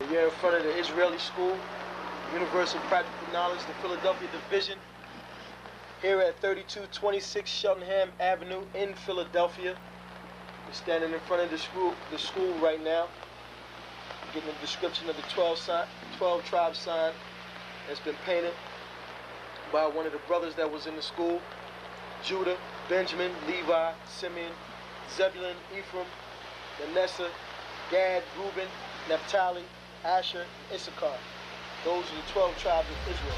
We are in front of the Israeli School, Universal Practical Knowledge, the Philadelphia Division, here at 3226 Cheltenham Avenue in Philadelphia. We're standing in front of the school right now, getting a description of the 12 tribe sign that's been painted by one of the brothers that was in the school: Judah, Benjamin, Levi, Simeon, Zebulun, Ephraim, Manasseh, Gad, Reuben, Naphtali, Asher, and Issachar. Those are the 12 tribes of Israel.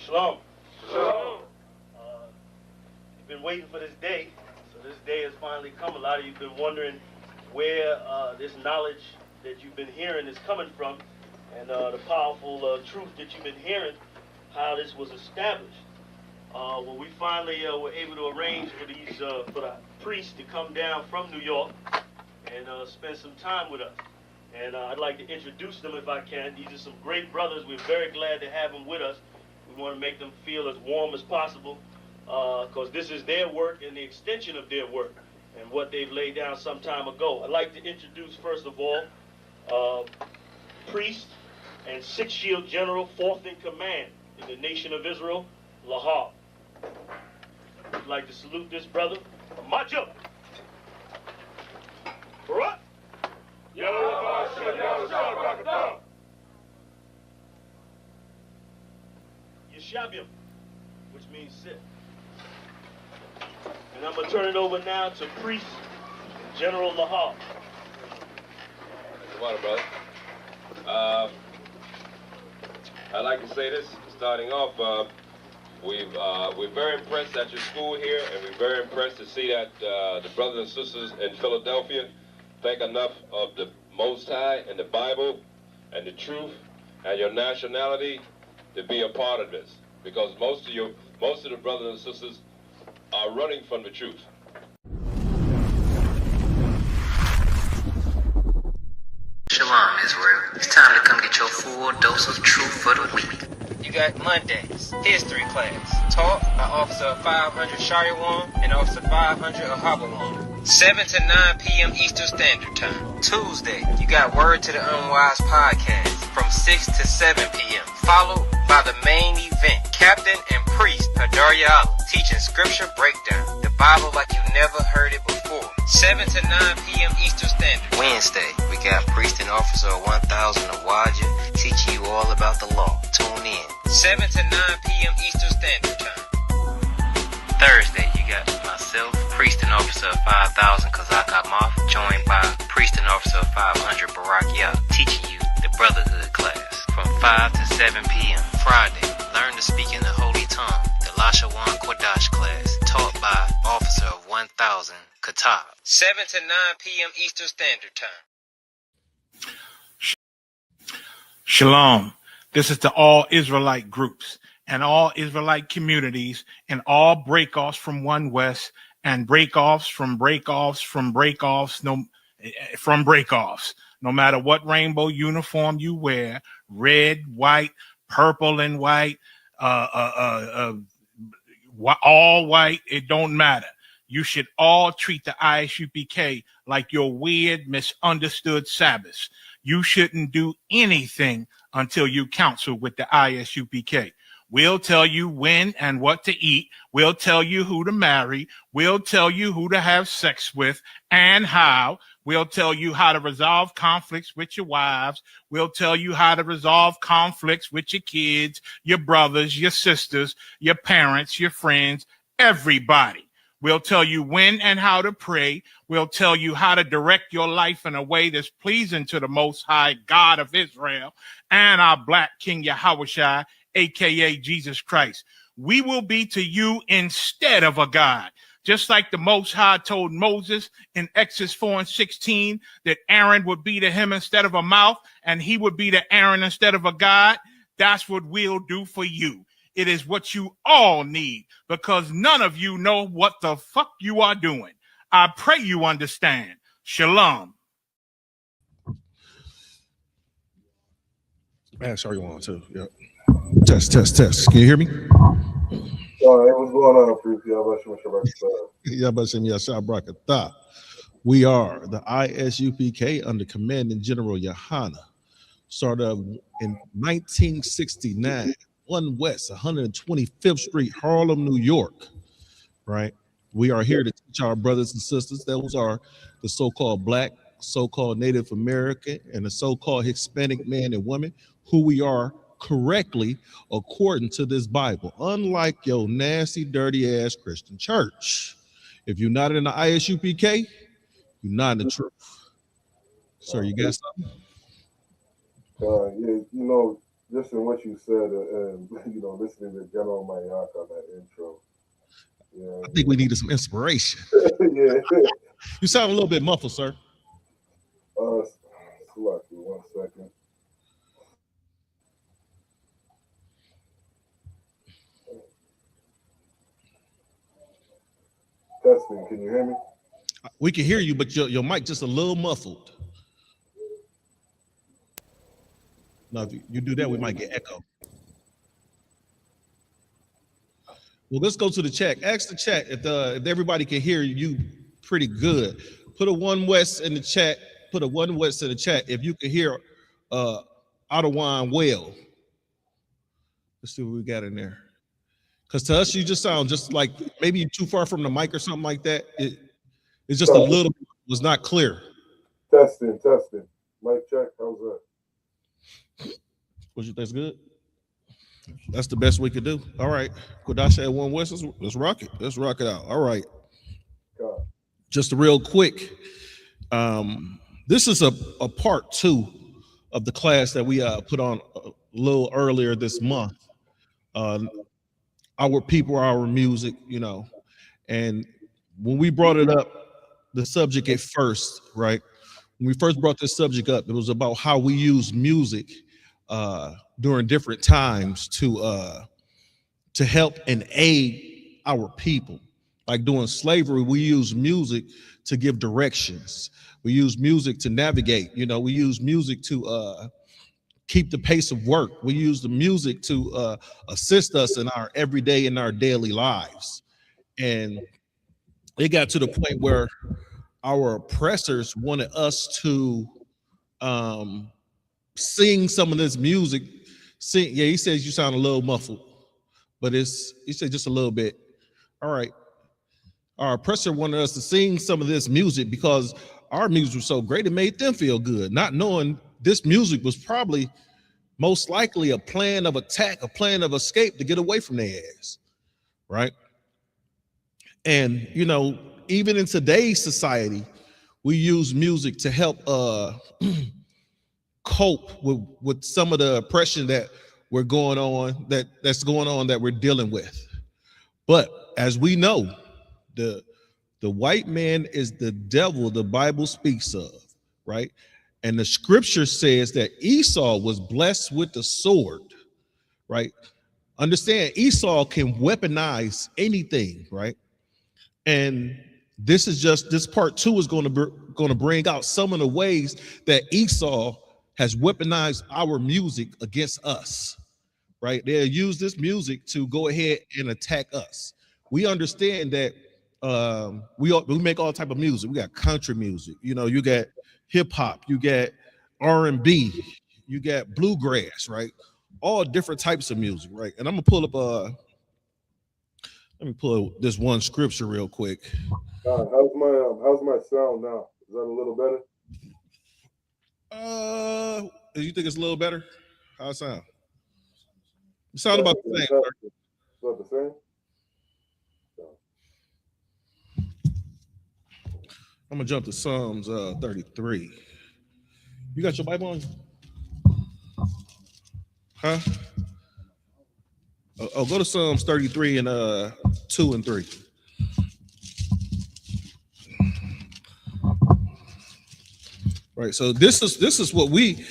Shalom. Shalom. You've been waiting for this day, so this day has finally come. A lot of you have been wondering where this knowledge that you've been hearing is coming from, and the powerful truth that you've been hearing, how this was established. Well, we finally were able to arrange for the priests to come down from New York and spend some time with us. And I'd like to introduce them if I can. These are some great brothers. We're very glad to have them with us. We want to make them feel as warm as possible, because this is their work and the extension of their work and what they've laid down some time ago. I'd like to introduce, first of all, priest and Sixth Shield General, 4th in command in the nation of Israel, Lahab. I'd like to salute this brother. Macho. Barak. Yeshabim, which means sit. And I'm going to turn it over now to Priest General Lahab. Come on, brother. I'd like to say this, starting off, we're very impressed at your school here, and we're very impressed to see that the brothers and sisters in Philadelphia think enough of the Most High and the Bible and the truth and your nationality to be a part of this, because most of the brothers and sisters are running from the truth. Shalom, Israel. It's time to come get your full dose of truth for the week. You got Mondays, history class, taught by Officer 500 Shariwan and Officer 500 Ahabawan. 7 to 9 p.m. Eastern Standard Time. Tuesday, you got Word to the Unwise podcast from 6 to 7 p.m. Followed by the main event, Captain and Priest Hadaria Allah, teaching scripture breakdown, the Bible like you never heard it before. 7 to 9 p.m. Eastern Standard. Wednesday, we got Priest and Officer 1000 Awaja teaching you all about the law. Tune in. 7 to 9 p.m. Eastern Standard Time. Thursday, you got myself, Priest and Officer 5000 Kazak Amoff, joined by Priest and Officer 500 Barak Yah, teaching you the Brotherhood class from 5 to 7 p.m. Friday, learn to speak in the Holy Tongue, the Lashawan Kodash class, taught by Officer 1000 Katab. 7 to 9 p.m. Eastern Standard Time. Shalom. This is to all Israelite groups and all Israelite communities and all breakoffs from One West and breakoffs from breakoffs from breakoffs from breakoffs. No matter what rainbow uniform you wear, red, white, purple and white, all white, it don't matter. You should all treat the ISUPK like your weird, misunderstood Sabbaths. You shouldn't do anything until you counsel with the ISUPK. We'll tell you when and what to eat. We'll tell you who to marry. We'll tell you who to have sex with and how. We'll tell you how to resolve conflicts with your wives. We'll tell you how to resolve conflicts with your kids, your brothers, your sisters, your parents, your friends, everybody. We'll tell you when and how to pray. We'll tell you how to direct your life in a way that's pleasing to the Most High God of Israel and our Black King Yahushua, aka Jesus Christ. We will be to you instead of a God. Just like the Most High told Moses in Exodus 4:16 that Aaron would be to him instead of a mouth and he would be to Aaron instead of a God, that's what we'll do for you. It is what you all need because none of you know what the fuck you are doing. I pray you understand. Shalom. Man, sorry, you want to. Yep. Test. Can you hear me? What's going on, We are the ISUPK under Commanding General Yohana. Started in 1969, 1 West, 125th Street, Harlem, New York. Right? We are here to teach our brothers and sisters. Those are the so-called Black, so-called Native American, and the so-called Hispanic man and woman who we are correctly according to this Bible, unlike your nasty, dirty ass Christian church. If you're not in the ISUPK, you're not in the truth. Sir, you got something? Yeah, just in what you said, listening to General Mayak on that intro. Yeah, I think we needed some inspiration. Yeah. You sound a little bit muffled, sir. Select 1 second. Testing, can you hear me? We can hear you, but your mic just a little muffled. Now, if you do that, we might get echo. Well, let's go to the chat. Ask the chat if everybody can hear you pretty good. Put a 1 West in the chat. Put a 1 West in the chat if you can hear Ottawa well. Let's see what we got in there. Because to us, you just sound just like maybe you're too far from the mic or something like that. It's just a little bit, was not clear. Testing. Mic check. How's that? What you think's good? That's the best we could do. All right. Kodash at 1 West. Let's rock it. Let's rock it out. All right. God. Just real quick. This is a part 2 of the class that we put on a little earlier this month. Our people, our music, and when we brought it up, the subject at first, right? When we first brought this subject up, it was about how we use music during different times to help and aid our people. Like during slavery, we use music to give directions. We use music to navigate. We use music to keep the pace of work. We use the music to assist us in our everyday, in our daily lives. And it got to the point where our oppressors wanted us to sing some of this music. Yeah, he says you sound a little muffled, but he said just a little bit. All right. Our oppressor wanted us to sing some of this music because our music was so great, it made them feel good, not knowing this music was probably most likely a plan of attack, a plan of escape to get away from their ass, right? And, even in today's society, we use music to help cope with some of the oppression that we're going on, that's going on, that we're dealing with. But as we know, the white man is the devil the Bible speaks of, right? And the scripture says that Esau was blessed with the sword, right? Understand, Esau can weaponize anything, right? And this part 2 is going to bring out some of the ways that Esau has weaponized our music against us, right? They'll use this music to go ahead and attack us. We understand that we make all type of music. We got country music, you got hip hop, you got R&B, you got bluegrass, right? All different types of music, right? And I'm gonna pull up let me pull this one scripture real quick. How's my sound now? Is that a little better? You think it's a little better? How it sound? It sound about the same. It's about the same? I'm gonna jump to Psalms 33. You got your Bible on? Huh? Oh, go to Psalms 33 and 2 and 3. Right. So this is what we,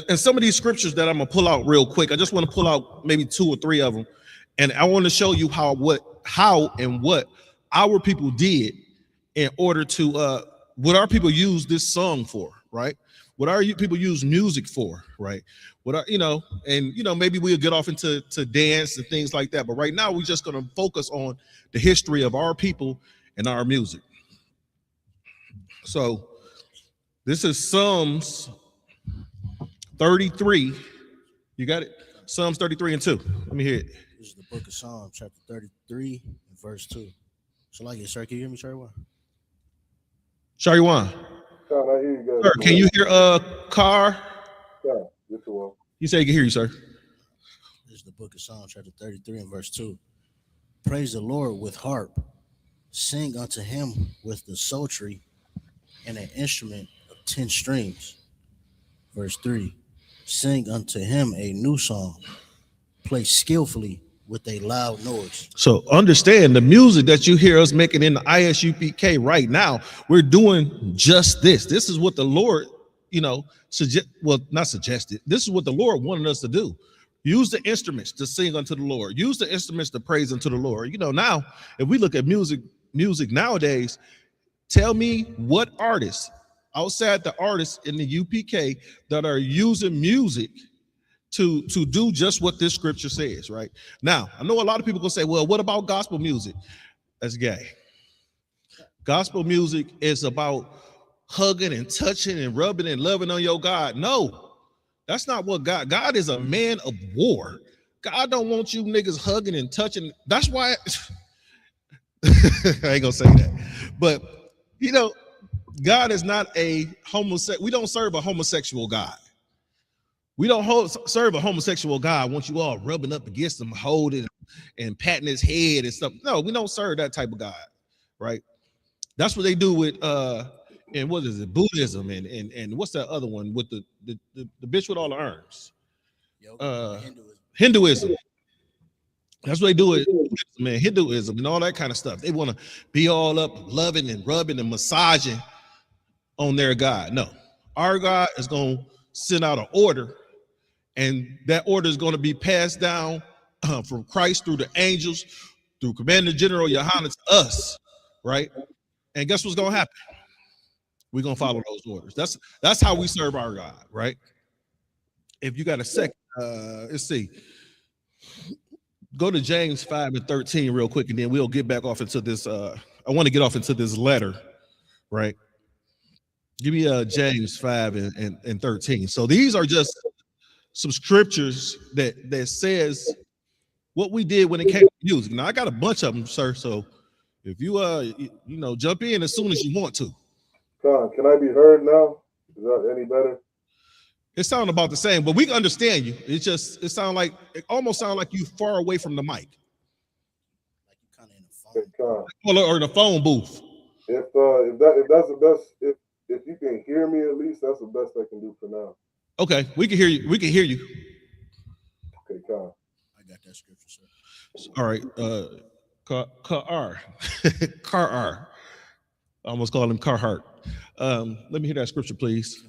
and some of these scriptures that I'm gonna pull out real quick. I just want to pull out maybe 2 or 3 of them, and I want to show you how and what our people did in order to what our people use this song for, right? What our people use music for, right? What are, maybe we'll get off into dance and things like that. But right now, we're just going to focus on the history of our people and our music. So this is Psalms 33. You got it? Psalms 33 and 2. Let me hear it. This is the book of Psalms, chapter 33, and verse 2. So like it, sir. Can you hear me, Shariwan? Shariwan. I hear you guys. Sir, can you hear Car? Yeah, yes, it will. You say you can hear you, sir. This is the book of Psalms, chapter 33, and verse 2. Praise the Lord with harp. Sing unto him with the psaltery and an instrument of 10 strings. Verse 3. Sing unto him a new song. Play skillfully with a loud noise. So understand the music that you hear us making in the ISUPK right now, we're doing just this. This is what the Lord, not suggested. This is what the Lord wanted us to do. Use the instruments to sing unto the Lord. Use the instruments to praise unto the Lord. Now, if we look at music nowadays, tell me what artists outside the artists in the UPK that are using music to do just what this scripture says, right? Now, I know a lot of people gonna say, well, what about gospel music? That's gay. Gospel music is about hugging and touching and rubbing and loving on your God. No, that's not what God is a man of war. God don't want you niggas hugging and touching. That's why I ain't gonna say that. But God is not a homosexual. We don't serve a homosexual God. We don't serve a homosexual God. Want you all rubbing up against him, holding and patting his head and stuff. No, we don't serve that type of God, right? That's what they do with and what is it, Buddhism and what's that other one with the bitch with all the arms? Hinduism. That's what they do with Hinduism and all that kind of stuff. They want to be all up loving and rubbing and massaging on their God. No, our God is going to send out an order, and that order is going to be passed down from Christ through the angels, through Commander General Yohanan to us, right? And guess what's going to happen? We're going to follow those orders. That's how we serve our God, right? If you got a second, let's see. Go to James 5 and 13 real quick, and then we'll get back off into this. I want to get off into this letter, right? Give me James 5 and 13. So these are just some scriptures that says what we did when it came to music. Now I got a bunch of them, sir. So if you jump in as soon as you want to. Can I be heard now? Is that any better? It sounds about the same, but we can understand you. It almost sounds like you far away from the mic. Like you kind of in the phone. Or in the phone booth. If you can hear me at least, that's the best I can do for now. Okay, we can hear you. We can hear you. Okay, Con. I got that scripture, sir. All right. Car. I almost called him Carhart. Let me hear that scripture, please.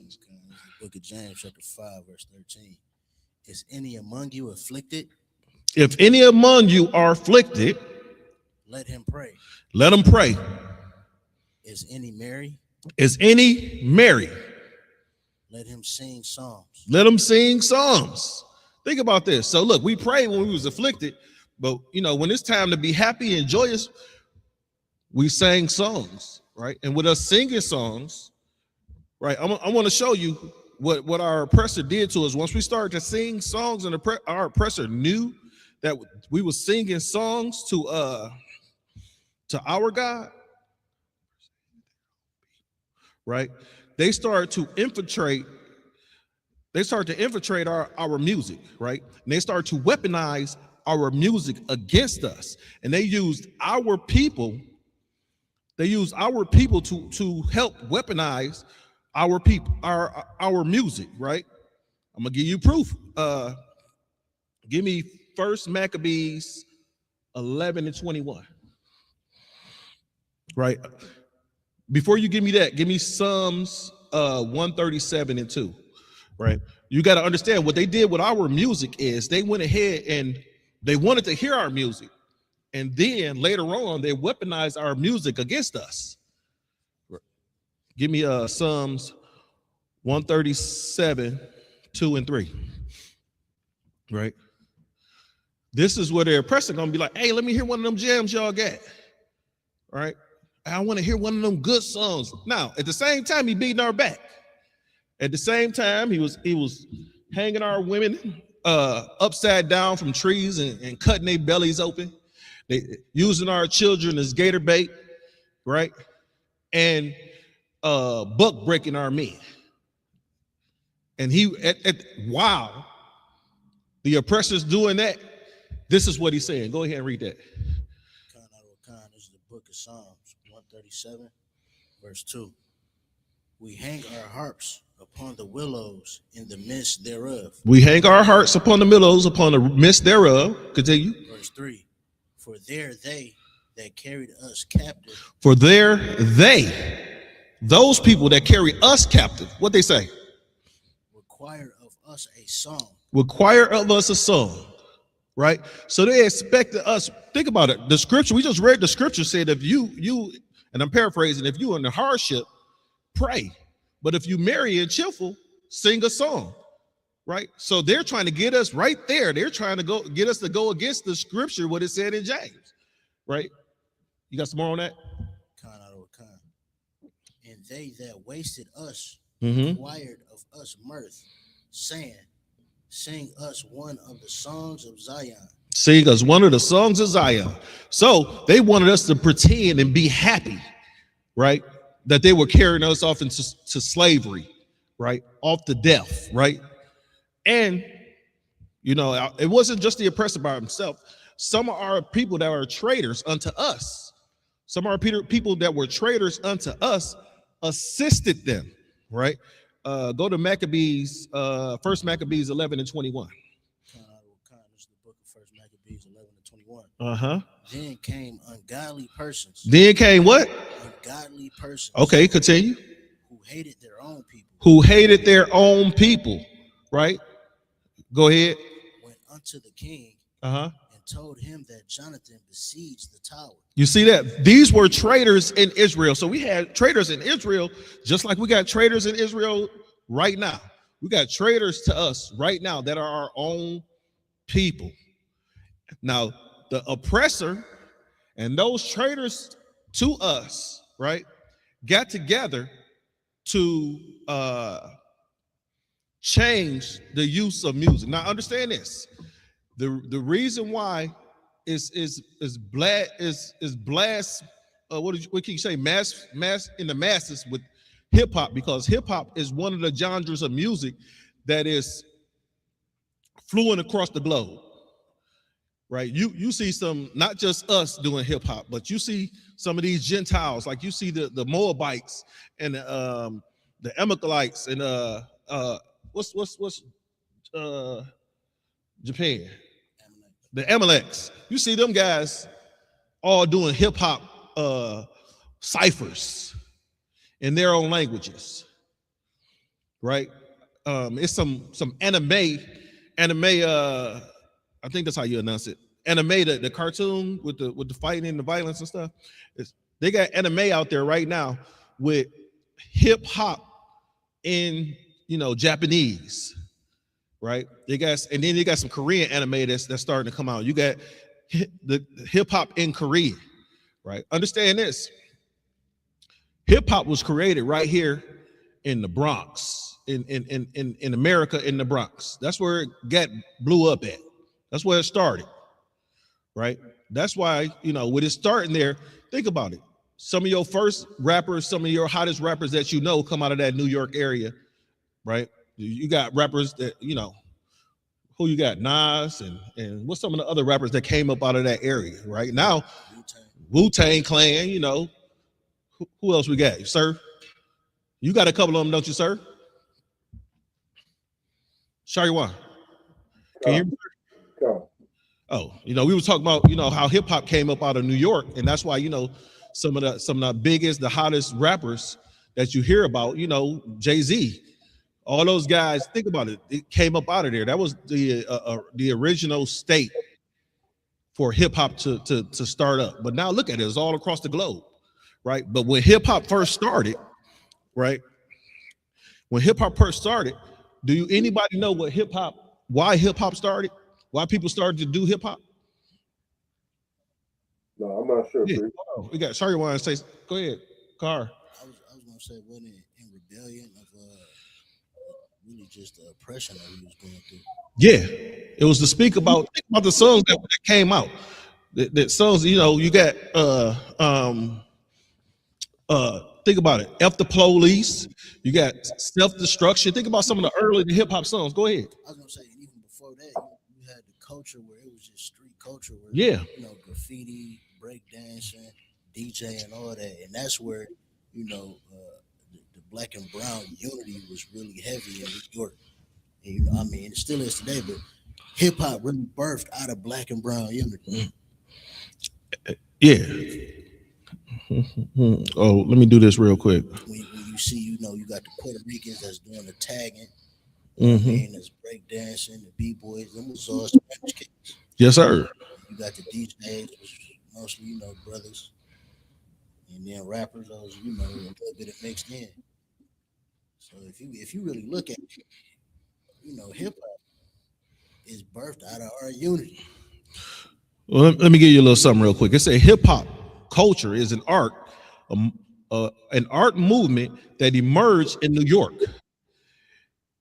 Book of James, chapter 5, verse 13. Is any among you afflicted? If any among you are afflicted, let him pray. Let him pray. Is any merry? Is any merry? Let him sing psalms. Let him sing psalms. Think about this. So look, we prayed when we was afflicted, but when it's time to be happy and joyous, we sang songs, right? And with us singing songs, right? I want to show you what our oppressor did to us. Once we started to sing songs, and our oppressor knew that we were singing songs to our God, right? They start to infiltrate. They start to infiltrate our music, right? And they start to weaponize our music against us. And they used our people. They use our people to help weaponize our people, our music, right? I'm gonna give you proof. Give me 1 Maccabees 11:21. Right. Before you give me that, give me Psalms 137:2. Right. You got to understand what they did with our music is they went ahead and they wanted to hear our music. And then later on, they weaponized our music against us. Give me Psalms 137:2 and 3. Right. This is where the oppressor gonna be like, hey, let me hear one of them jams y'all got. Right. I want to hear one of them good songs. Now, at the same time, he beating our back. At the same time, he was hanging our women upside down from trees and cutting their bellies open. They using our children as gator bait, right? And buck breaking our men. And wow, the oppressor's doing that. This is what he's saying. Go ahead and read that. This is the book of Psalms 137, verse 2. We hang our harps upon the willows in the midst thereof. We hang our hearts upon the willows, upon the midst thereof. Continue. Verse 3. For there they that carried us captive. For there those people that carry us captive, what they say? Require of us a song. Require of us a song. Right? So they expected us. Think about it. The scripture, we just read the scripture said, if you, and I'm paraphrasing, if you're in the hardship, pray. But if you merry and cheerful, sing a song. Right? So they're trying to get us right there. They're trying to get us to go against the scripture, what it said in James. Right? You got some more on that? And they that wasted us Mm-hmm. required of us mirth, saying, sing us one of the songs of Zion. Sing us one of the songs of Zion. So they wanted us to pretend and be happy, right? That they were carrying us off into slavery, right? Off to death, right? And, you know, it wasn't just the oppressor by himself. Some of our people that are traitors unto us, some of our people that were traitors unto us assisted them, right? Go to Maccabees, 1 Maccabees 11:21. This is the book of 1 Maccabees 11:21. Uh-huh. Then came ungodly persons. Then came what? Ungodly persons. Okay, continue. Who hated their own people. Who hated their own people, right? Go ahead. Went unto the king. Uh-huh. And told him that Jonathan besieged the tower. You see that? These were traitors in Israel. So we had traitors in Israel, just like we got traitors in Israel right now. We got traitors to us right now that are our own people. Now, the oppressor and those traitors to us, right, got together to change the use of music. Now, understand this. The reason why is blast what can you say mass in the masses with hip hop, because hip hop is one of the genres of music that is fluent across the globe, right? You see some, not just us doing hip hop, but you see some of these Gentiles, like you see the Moabites and the Amalekites and what's Japan, the Amaleks. You see them guys all doing hip hop ciphers in their own languages, right? It's some anime. I think that's how you announce it. Anime, the cartoon with the fighting and the violence and stuff. They got anime out there right now with hip hop in Japanese, right? And then they got some Korean anime that's starting to come out. You got the hip hop in Korea, right? Understand this. Hip hop was created right here in the Bronx, in America, in the Bronx. That's where it blew up at. That's where it started, right? That's why, with it starting there, think about it. some of your first rappers, some of your hottest rappers that you know come out of that New York area, right? You got rappers that, you know, who you got? Nas and what's some of the other rappers that came up out of that area, right? Now, Wu-Tang Clan, you know, who else we got? Sir? You got a couple of them, don't you, sir? Shariwan. Can you hear me? Oh, you know, we were talking about, you know, how hip hop came up out of New York, and that's why, you know, some of the biggest, the hottest rappers that you hear about, you know, Jay-Z, all those guys. Think about it; it came up out of there. That was the original state for hip hop to start up. But now look at it; it's all across the globe, right? But when hip hop first started, right? When hip hop first started, anybody know why hip hop started? Why people started to do hip hop? No, I'm not sure. Yeah. Oh, we got sorry, want to say? Go ahead, Car. I was gonna say, wasn't it in rebellion of really just the oppression that we was going through? Yeah, it was to think about the songs that came out. The songs, you know, you got think about it. F the Police. You got Self-Destruction. Think about some of the early hip hop songs. Go ahead. I was gonna say, even before that, you had the culture where it was just street culture, where yeah, you know, graffiti, breakdancing, DJ, and all that, and that's where, you know, the black and brown unity was really heavy in New York. And, you know, I mean, it still is today, but hip hop really birthed out of black and brown unity. Yeah. Oh, let me do this real quick. When you see, you know, you got the Puerto Ricans that's doing the tagging, Mm-hmm. that's breakdancing, the b-boys, them was all Spanish kids. Yes, sir. You got the DJs, which mostly, you know, brothers, and then rappers, those, you know, a little bit of mixed in. So if you really look at it, you know, hip hop is birthed out of our unity. Well, let me give you a little something real quick. It say hip hop culture is an art movement that emerged in New York,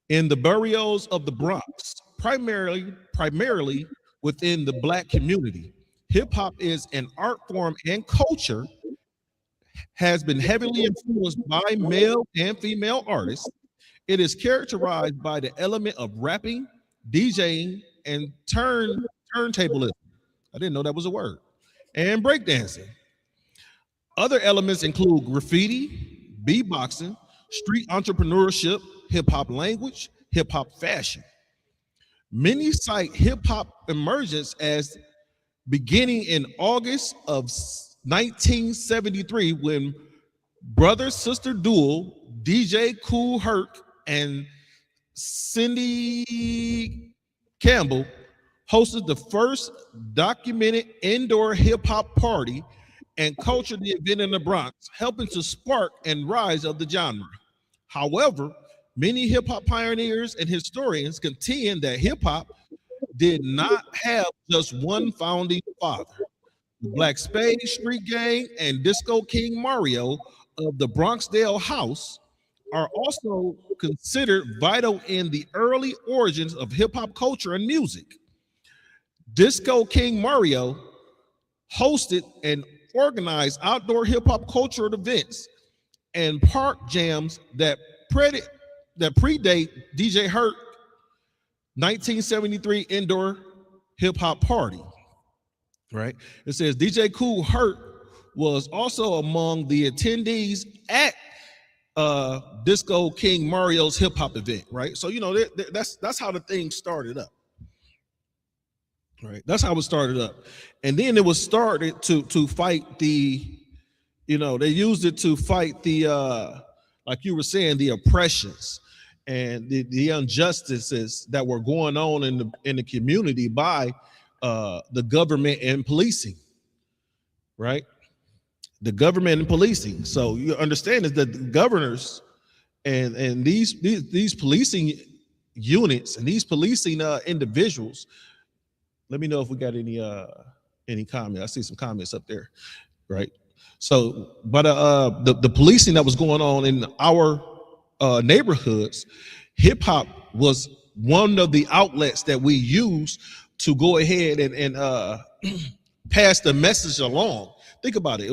in the boroughs of the Bronx, primarily within the black community. Hip hop is an art form and culture, has been heavily influenced by male and female artists. It is characterized by the element of rapping, DJing, and turntablism. I didn't know that was a word. And breakdancing. Other elements include graffiti, beatboxing, street entrepreneurship, hip hop language, hip hop fashion. Many cite hip hop emergence as beginning in August of 1973 when brother sister duo DJ Kool Herc and Cindy Campbell hosted the first documented indoor hip hop party and cultured the event in the Bronx, helping to spark and rise of the genre. However, many hip hop pioneers and historians contend that hip hop did not have just one founding father. The Black Spade Street Gang and Disco King Mario of the Bronxdale House are also considered vital in the early origins of hip hop culture and music. Disco King Mario hosted and organized outdoor hip hop cultural events and park jams that predate DJ Herc 1973 indoor hip hop party. Right? It says DJ Kool Herc was also among the attendees at Disco King Mario's hip hop event. Right? So you know that's how the thing started up. Right? That's how it started up, and then it was started to fight the, you know, they used it to fight the like you were saying, the oppressions and the injustices that were going on in the community by the government and policing, right? The government and policing. So you understand is that the governors and these policing units and these policing individuals. Let me know if we got any comments. I see some comments up there, right? So, but the policing that was going on in our neighborhoods, hip hop was one of the outlets that we use to go ahead and pass the message along. Think about it.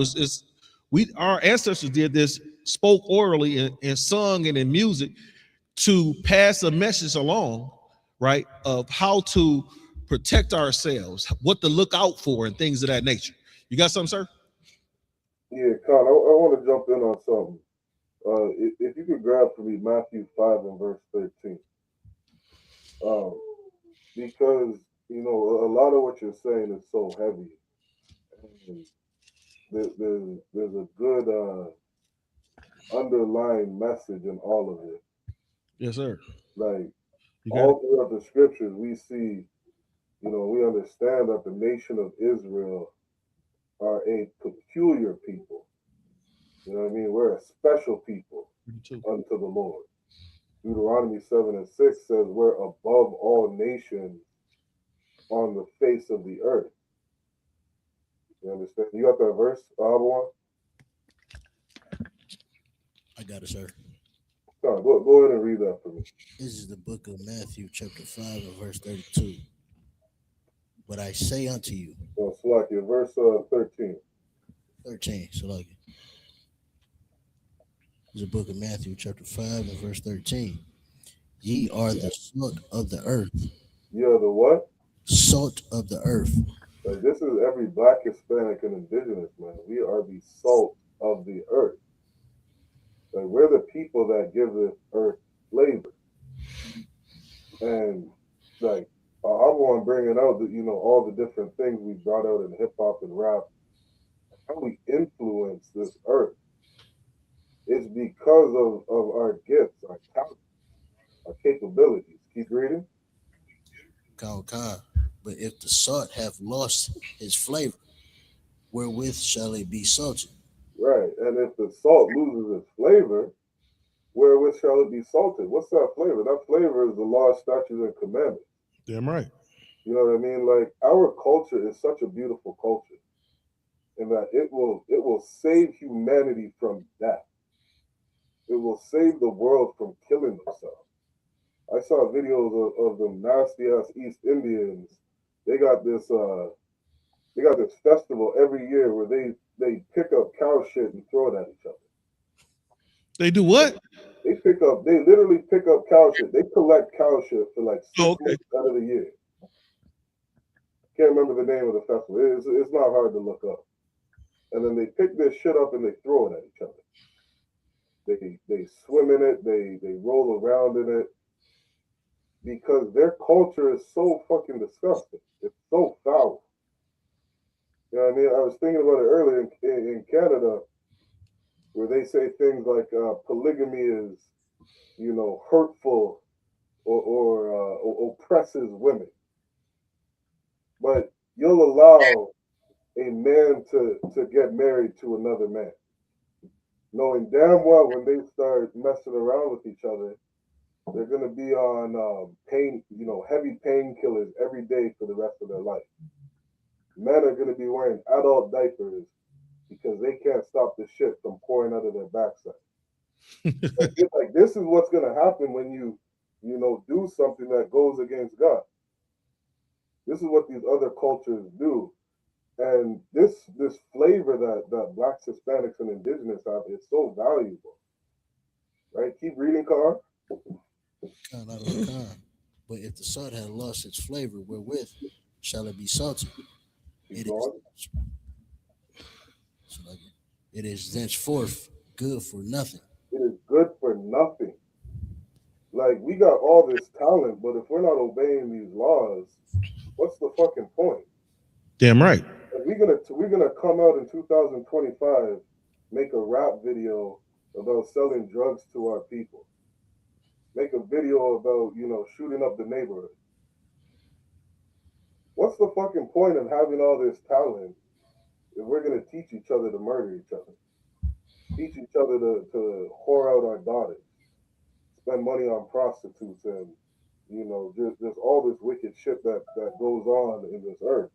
Our ancestors did this, spoke orally and sung and in music to pass a message along, right, of how to protect ourselves, what to look out for, and things of that nature. You got something, sir? Yeah, Con, I want to jump in on something. If you could grab for me Matthew 5 and verse 13. Because, you know, a lot of what you're saying is so heavy. And there's a good underlying message in all of it. Yes, sir. Like, all throughout the scriptures, we see, you know, we understand that the nation of Israel are a peculiar people. You know what I mean? We're a special people unto the Lord. Deuteronomy 7 and 6 says we're above all nations on the face of the earth. You understand? You got that verse, Abu? I got it, sir. Go ahead and read that for me. This is the book of Matthew, chapter 5, and verse 32. But I say unto you. So, Slakia, verse 13. 13, Slakia. This is the book of Matthew, chapter 5, and verse 13. Ye are the salt of the earth. Ye are the what? Salt of the earth. Like, this is every Black, Hispanic, and indigenous, man. We are the salt of the earth. Like, we're the people that give the earth flavor. And, like, I want to bring it out that, you know, all the different things we brought out in hip hop and rap, how we influence this earth. It's because of our gifts, our talent, our capabilities. Keep reading. Khan. But if the salt have lost its flavor, wherewith shall it be salted? Right. And if the salt loses its flavor, wherewith shall it be salted? What's that flavor? That flavor is the law, statutes, and commandments. Damn right. You know what I mean? Like, our culture is such a beautiful culture, in that it will save humanity from death. It will save the world from killing themselves. I saw videos of the nasty ass East Indians. They got this festival every year where they pick up cow shit and throw it at each other. They do what? They literally pick up cow shit. They collect cow shit for like 6 months out of the year. Can't remember the name of the festival. It's not hard to look up. And then they pick this shit up and they throw it at each other. They swim in it. They roll around in it. Because their culture is so fucking disgusting. It's so foul. You know what I mean? I was thinking about it earlier in Canada, where they say things like polygamy is, you know, hurtful or oppresses women. But you'll allow a man to get married to another man, knowing damn well when they start messing around with each other, they're going to be on heavy painkillers every day for the rest of their life. Men are going to be wearing adult diapers because they can't stop the shit from pouring out of their backside. like this is what's going to happen when you do something that goes against God. This is what these other cultures do. And this flavor that Blacks, Hispanics, and Indigenous have is so valuable. Right? Keep reading, Carl. But if the salt had lost its flavor, wherewith shall it be salted? It is thenceforth good for nothing. It is good for nothing. Like, we got all this talent, but if we're not obeying these laws, what's the fucking point? Damn right. Like, we're gonna come out in 2025, make a rap video about selling drugs to our people. Make a video about, shooting up the neighborhood. What's the fucking point of having all this talent if we're going to teach each other to murder each other? Teach each other to whore out our daughters, spend money on prostitutes, and, just all this wicked shit that goes on in this earth.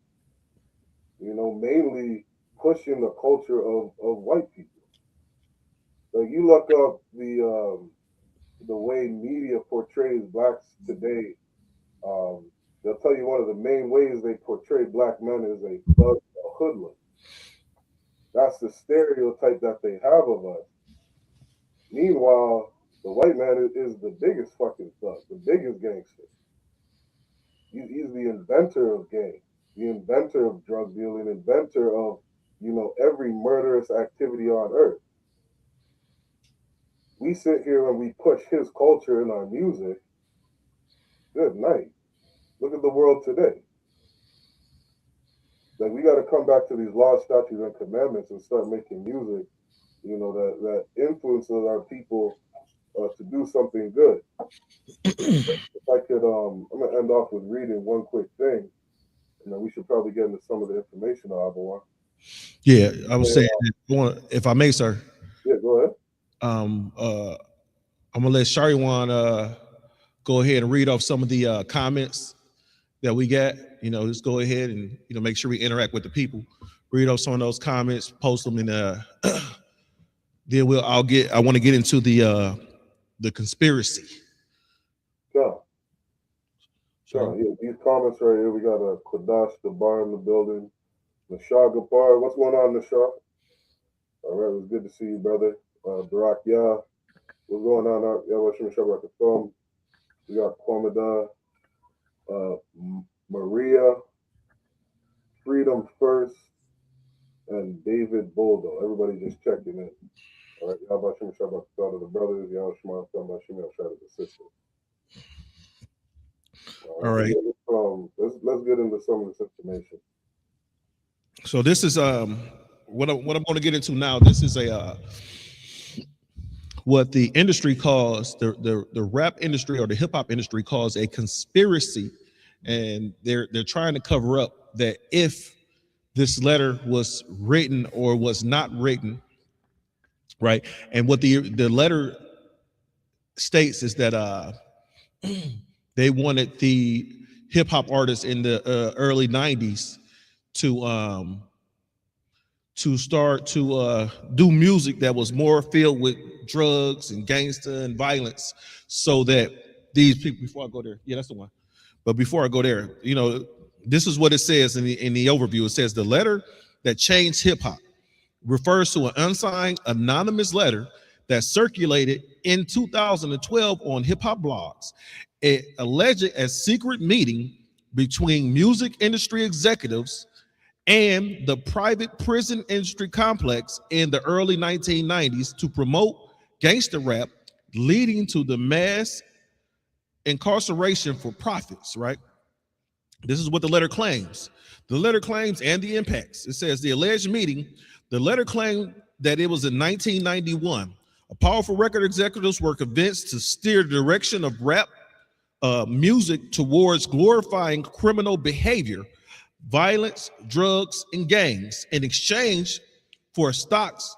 Mainly pushing the culture of white people. Like, you look up the way media portrays blacks today, they'll tell you one of the main ways they portray black men is a thug, a hoodlum. That's the stereotype that they have of us. Meanwhile, the white man is the biggest fucking thug, the biggest gangster. He's the inventor of gang, the inventor of drug dealing, inventor of, you know, every murderous activity on earth. We sit here and we push his culture in our music. Good night. Look at the world today. Like, we got to come back to these laws, statutes, and commandments and start making music, you know, that influences our people to do something good. If I could, I'm gonna end off with reading one quick thing, and then we should probably get into some of the information, Abawa. Yeah, I was saying, if I may, sir. Yeah, go ahead. I'm gonna let Shariwan go ahead and read off some of the comments that we got. You know, just go ahead and, you know, make sure we interact with the people. Read off some of those comments, post them, and then I want to get into the conspiracy. Sure. Yeah, these comments right here. We got a Kodash Dabar in the building. Nashar Gapar, what's going on, Nashar? All right, it was good to see you, brother. Barak Yah, what's going on? Yahweh Shabbat Kathom. We got Kwamada, Maria, Freedom First, and David Boldo. Everybody just checking in. All right, Yahweh Shabbat Kathom to the brothers. Yahweh Shema Kathom Shemel Shad to the sister. All right. Let's get into some of this information. So this is what I'm going to get into now. This is what the industry calls the rap industry or the hip hop industry calls a conspiracy, and they're trying to cover up that if this letter was written or was not written, right? And what the letter states is that they wanted the hip hop artists in the early 90s to start to do music that was more filled with drugs and gangster and violence, so that these people, before I go there, yeah, that's the one. But before I go there, you know, this is what it says in the overview. It says the letter that changed hip hop refers to an unsigned anonymous letter that circulated in 2012 on hip hop blogs. It alleged a secret meeting between music industry executives and the private prison industry complex in the early 1990s to promote gangster rap, leading to the mass incarceration for profits, right? This is what the letter claims. The letter claims and the impacts. It says the alleged meeting, the letter claimed that it was in 1991. A powerful record executives were convinced to steer the direction of rap music towards glorifying criminal behavior, violence, drugs, and gangs in exchange for stocks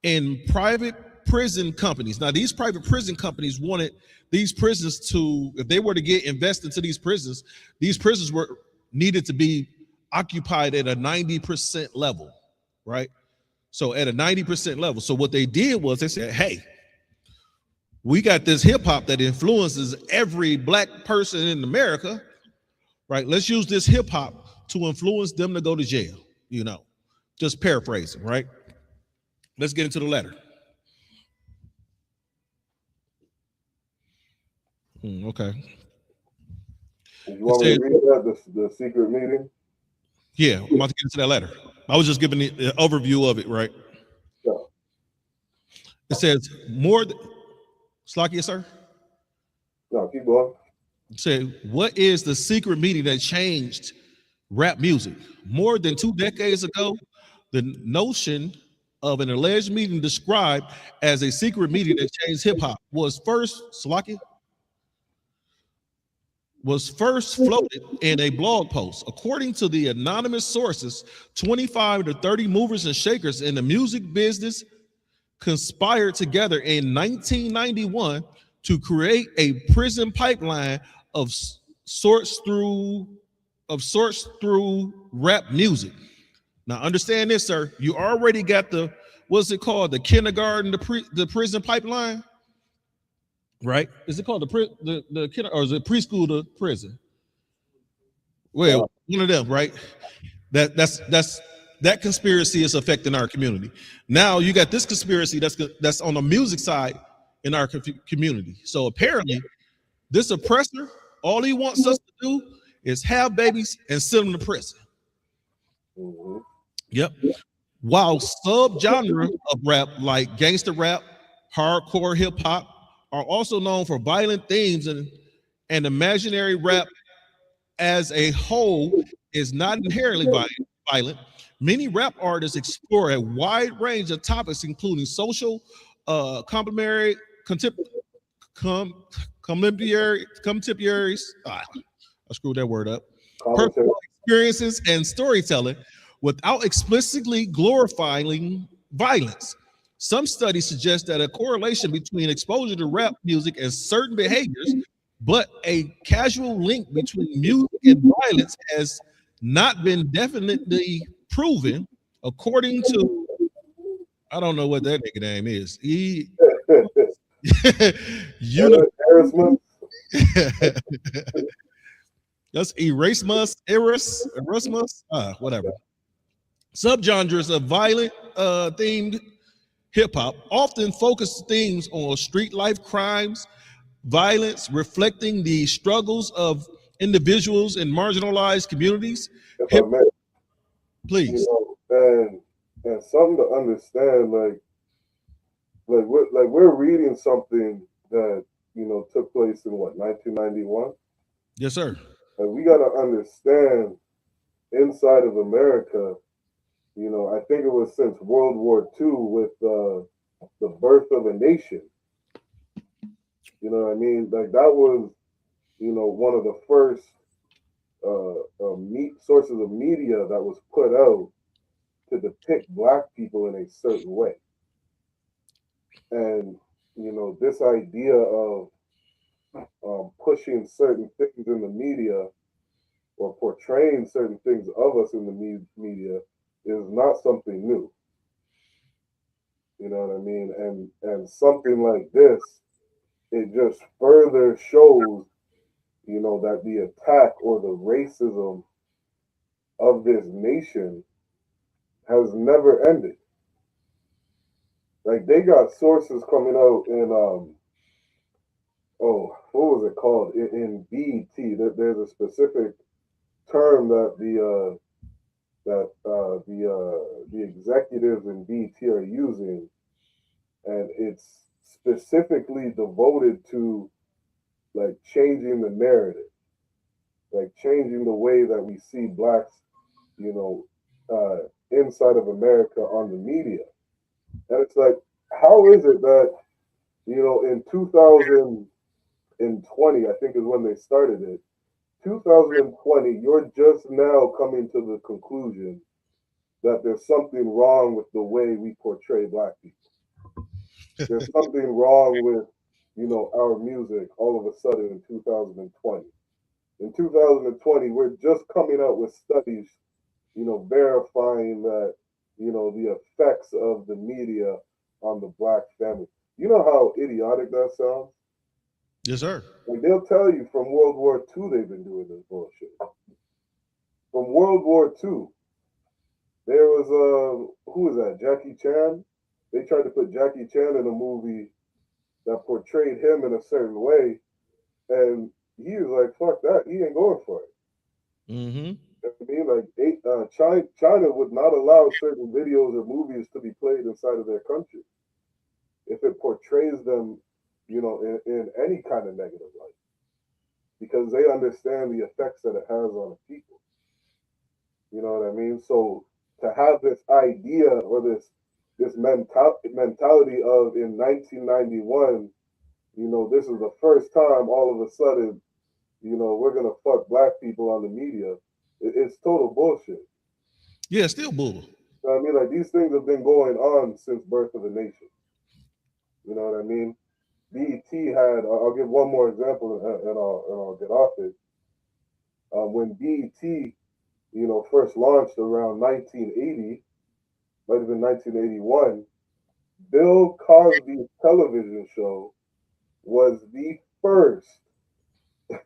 in private prison companies. Now, these private prison companies wanted these prisons to, if they were to get invested into these prisons were needed to be occupied at a 90% level, right? So at a 90% level. So what they did was they said, hey, we got this hip hop that influences every black person in America, right? Let's use this hip hop to influence them to go to jail, you know, just paraphrasing, right? Let's get into the letter. Okay. You want me to read that, the secret meeting? Yeah, I'm about to get into that letter. I was just giving the overview of it, right? Yeah. It says more than, Slakia, sir? No, keep going. Say, what is the secret meeting that changed rap music? More than 2 decades ago, the notion of an alleged meeting described as a secret meeting that changed hip hop was first floated in a blog post. According to the anonymous sources, 25 to 30 movers and shakers in the music business conspired together in 1991 to create a prison pipeline of sorts through rap music. Now understand this, sir. You already got the, what's it called? The kindergarten, the prison pipeline, right? Is it called the kinder, or is it preschool to prison? Well, one of them, right? That's that conspiracy is affecting our community. Now you got this conspiracy that's on the music side in our community. So apparently, this oppressor, all he wants us to do is have babies and send them to prison. Mm-hmm. Yep. While subgenre of rap like gangster rap, hardcore hip hop are also known for violent themes, and imaginary rap as a whole is not inherently violent. Many rap artists explore a wide range of topics, including social, contemporaries, I screwed that word up, personal experiences and storytelling, without explicitly glorifying violence. Some studies suggest that a correlation between exposure to rap music and certain behaviors, but a casual link between music and violence has not been definitely proven, according to, I don't know what that nigga name is. That's Erasmus, whatever. Subgenres of violent themed hip hop often focus themes on street life crimes, violence, reflecting the struggles of individuals in marginalized communities. Please. You know, and something to understand, we're reading something that, you know, took place in what, 1991? Yes, sir. And we got to understand, inside of America, you know, I think it was since World War II with the birth of a nation. You know what I mean? Like that was, you know, one of the first sources of media that was put out to depict Black people in a certain way. And, you know, this idea of pushing certain things in the media or portraying certain things of us in the media is not something new. You know what I mean? And something like this, it just further shows, you know, that the attack or the racism of this nation has never ended. Like they got sources coming out in what was it called in BET? That there's a specific term that the executives in BET are using, and it's specifically devoted to like changing the narrative, like changing the way that we see Blacks, you know, inside of America on the media. And it's like, how is it that, you know, in 2020, I think is when they started it, 2020, you're just now coming to the conclusion that there's something wrong with the way we portray Black people. There's something wrong with, you know, our music all of a sudden in 2020. In 2020, we're just coming out with studies, you know, verifying that, you know, the effects of the media on the Black family. You know how idiotic that sounds? Yes, sir. Like they'll tell you from World War II they've been doing this bullshit. From World War II, there was who was that? Jackie Chan. They tried to put Jackie Chan in a movie that portrayed him in a certain way, and he was like, "Fuck that! He ain't going for it." Mm-hmm. I mean, like China would not allow certain videos or movies to be played inside of their country if it portrays them, you know, in any kind of negative light, because they understand the effects that it has on the people. You know what I mean? So to have this idea or this mentality of in 1991, you know, this is the first time all of a sudden, you know, we're gonna fuck Black people on the media. It's total bullshit. Yeah, still bull. I mean, like these things have been going on since birth of the nation. You know what I mean? BET had. I'll give one more example, and I'll get off it. When BET, you know, first launched around 1980, might have been 1981. Bill Cosby's television show was the first.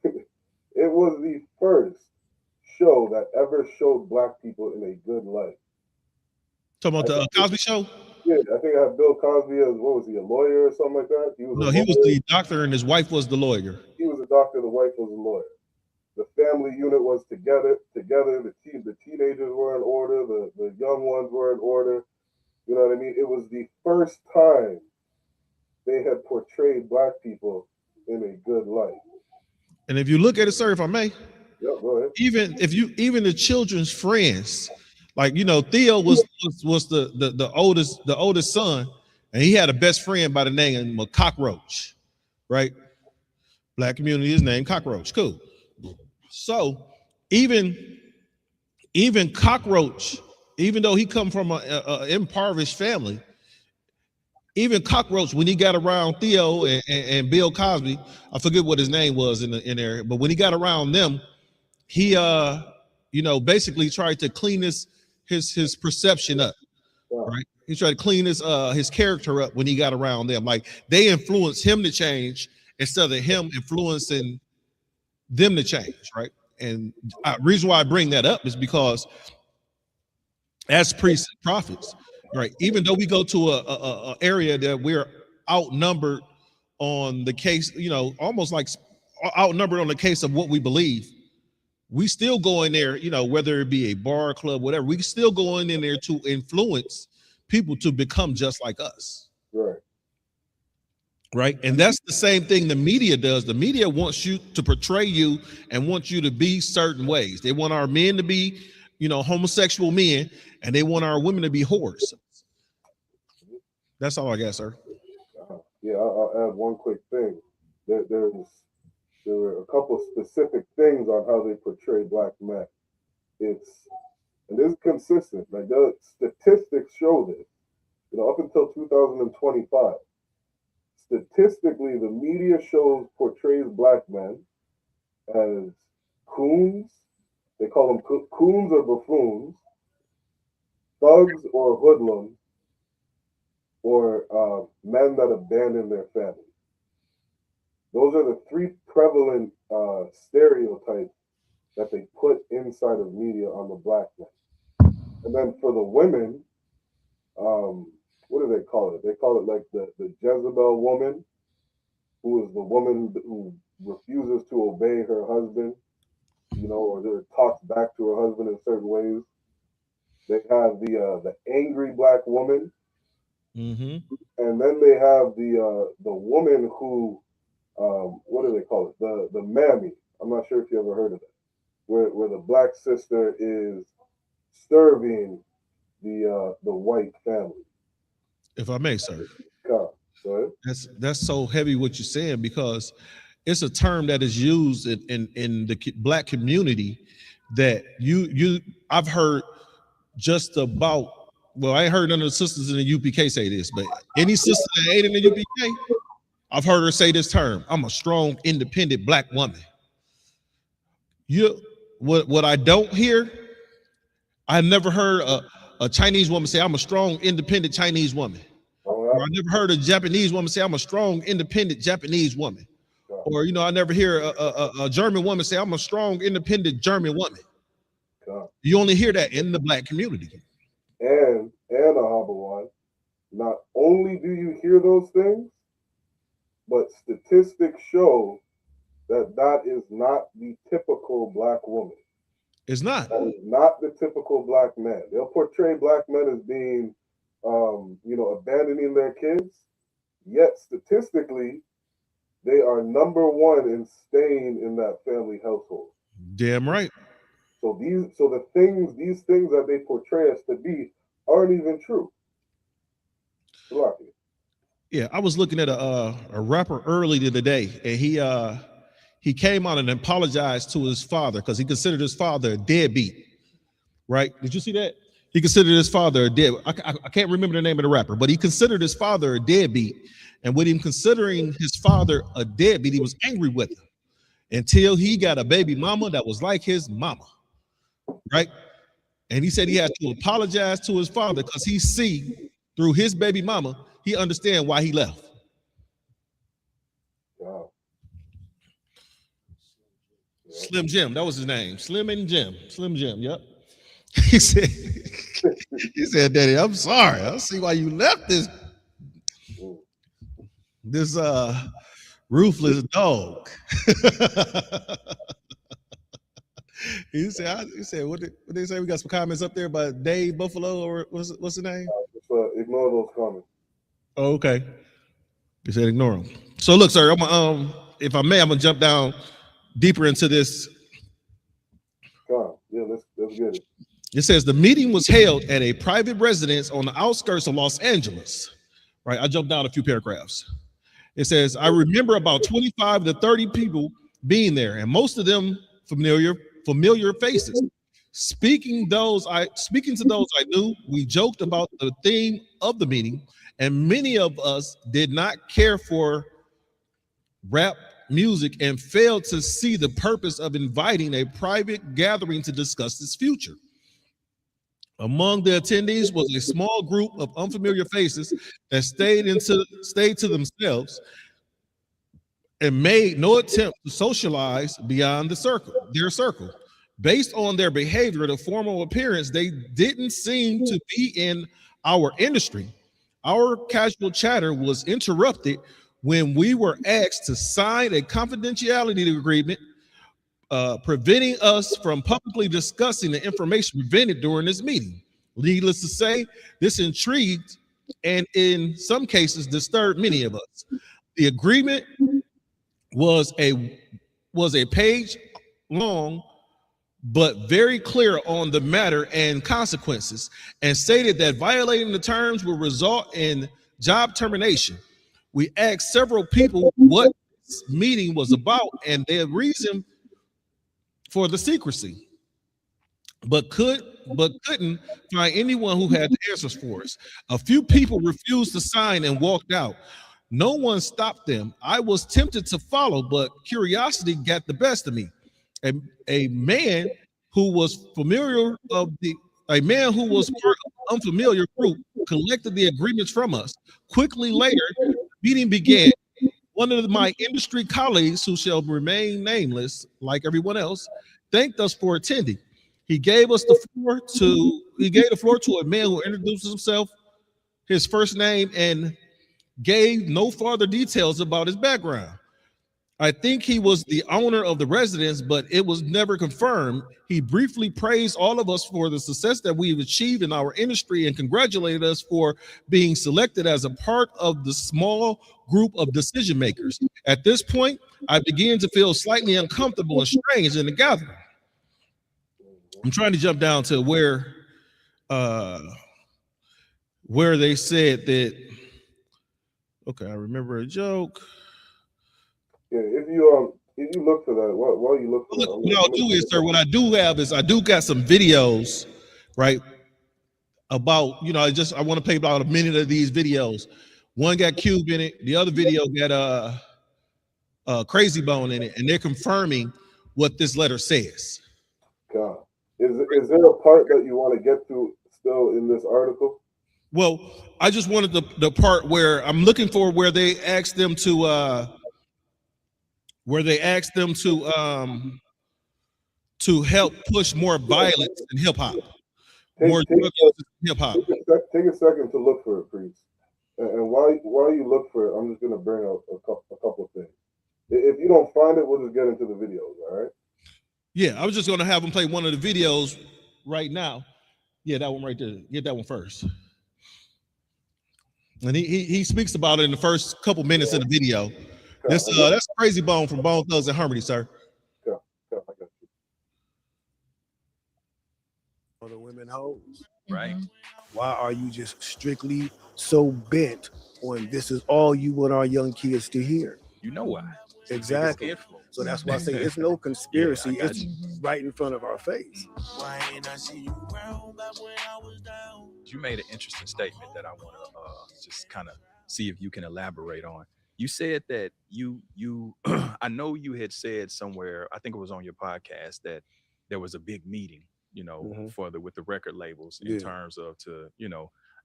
It was the first show that ever showed Black people in a good light. Talking about the Cosby Show? Yeah, I think I had Bill Cosby as, what was he, a lawyer or something like that? He was the doctor and his wife was the lawyer. He was a doctor, the wife was a lawyer. The family unit was together. The teenagers were in order. The young ones were in order. You know what I mean? It was the first time they had portrayed black people in a good light. And if you look at it, sir, if I may, go ahead. Even the children's friends, like, you know, Theo was the oldest son, and he had a best friend by the name of Cockroach, right? Black community is named Cockroach. Cool. So even Cockroach, even though he come from a impoverished family, even Cockroach, when he got around Theo and Bill Cosby, I forget what his name was in there, but when he got around them, he you know, basically tried to clean his perception up, right? He tried to clean his character up when he got around them. Like, they influenced him to change instead of him influencing them to change, right? And reason why I bring that up is because as priests and prophets, right, even though we go to a area that we're outnumbered on the case, you know, almost like outnumbered on the case of what we believe, we still go in there, you know, whether it be a bar, club, whatever, we still go in there to influence people to become just like us. Right. Right. And that's the same thing the media does. The media wants you to portray you and wants you to be certain ways. They want our men to be, you know, homosexual men, and they want our women to be whores. That's all I got, sir. Yeah, I'll add one quick thing. There were a couple specific things on how they portray black men. And this is consistent. Like, the statistics show this. You know, up until 2025, statistically, the media portrays black men as coons. They call them coons or buffoons, thugs or hoodlums, or men that abandon their family. Those are the three prevalent stereotypes that they put inside of media on the black men. And then for the women, what do they call it? They call it like the Jezebel woman, who is the woman who refuses to obey her husband, you know, or talks back to her husband in certain ways. They have the angry black woman, and then they have the woman who, what do they call it? The mammy. I'm not sure if you ever heard of that, where the black sister is serving the white family. If I may, sir. Go ahead. That's so heavy what you're saying, because it's a term that is used in the black community that I've heard just about, well, I ain't heard none of the sisters in the UPK say this, but any sister that ain't in the UPK, I've heard her say this term: I'm a strong, independent black woman. What I don't hear, I never heard a Chinese woman say, I'm a strong, independent Chinese woman. Or I never heard a Japanese woman say, I'm a strong, independent Japanese woman. Or, you know, I never hear a German woman say, I'm a strong, independent German woman. You only hear that in the black community. And Ahabawan, not only do you hear those things, but statistics show that is not the typical black woman. It's not. That is not the typical black man. They'll portray black men as being, you know, abandoning their kids. Yet statistically, they are number one in staying in that family household. Damn right. So these things that they portray us to be aren't even true. Yeah, I was looking at a rapper earlier today, and he came out and apologized to his father because he considered his father a deadbeat. Right? Did you see that? He considered his father a deadbeat. I can't remember the name of the rapper, but he considered his father a deadbeat. And with him considering his father a deadbeat, he was angry with him until he got a baby mama that was like his mama. Right? And he said he had to apologize to his father because he see through his baby mama, he understand why he left. Wow. Slim Jim, that was his name. Slim Jim, yep. He said, Daddy, I'm sorry. I don't see why you left this ruthless dog. He said, what did they say? We got some comments up there by Dave Buffalo, or what's the name? Just ignore those comments. Oh, okay. He said ignore them. So look, sir, I'm if I may, I'm gonna jump down deeper into this. Yeah, let's get it. It says the meeting was held at a private residence on the outskirts of Los Angeles. Right. I jumped down a few paragraphs. It says, I remember about 25 to 30 people being there, and most of them familiar faces. Speaking to those I knew, we joked about the theme of the meeting, and many of us did not care for rap music and failed to see the purpose of inviting a private gathering to discuss its future. Among the attendees was a small group of unfamiliar faces that stayed to themselves and made no attempt to socialize beyond their circle. Based on their behavior, the formal appearance, they didn't seem to be in our industry. Our casual chatter was interrupted when we were asked to sign a confidentiality agreement, preventing us from publicly discussing the information presented during this meeting. Needless to say, this intrigued and in some cases disturbed many of us. The agreement was a page long, but very clear on the matter and consequences, and stated that violating the terms will result in job termination. We asked several people what this meeting was about and their reason for the secrecy, but couldn't find anyone who had the answers for us. A few people refused to sign and walked out. No one stopped them. I was tempted to follow, but curiosity got the best of me. A man who was part of the unfamiliar group collected the agreements from us. Quickly later, the meeting began. One of my industry colleagues, who shall remain nameless, like everyone else, thanked us for attending. He gave the floor to a man who introduced himself, his first name, and gave no further details about his background. I think he was the owner of the residence, but it was never confirmed. He briefly praised all of us for the success that we've achieved in our industry and congratulated us for being selected as a part of the small group of decision makers. At this point, I began to feel slightly uncomfortable and strange in the gathering. I'm trying to jump down to where they said that. Okay, I remember a joke. Yeah, if you look for that, while you look for that, what I'll do is, sir, what I do have is I do got some videos, right? About, I want to play about a minute of these videos. One got Cube in it, the other video got Crazy Bone in it, and they're confirming what this letter says. God. Is there a part that you want to get to still in this article? Well, I just wanted the part where I'm looking for where they asked them to help push more violence in hip hop. Take a second to look for it, Priest. And while you look for it, I'm just gonna bring up a couple of things. If you don't find it, we'll just get into the videos, all right? Yeah, I was just gonna have them play one of the videos right now. Yeah, that one right there. Get that one first. And he speaks about it in the first couple minutes of the video. That's Crazy Bone from Bone Thugs and Harmony, sir. For the women hoes, right? Why are you just strictly so bent on this is all you want our young kids to hear? You know why? Exactly. So that's why I say it's no conspiracy. It's right in front of our face. You made an interesting statement that I want to just kind of see if you can elaborate on. You said that you I know you had said somewhere, I think it was on your podcast, that there was a big meeting, with the record labels in terms of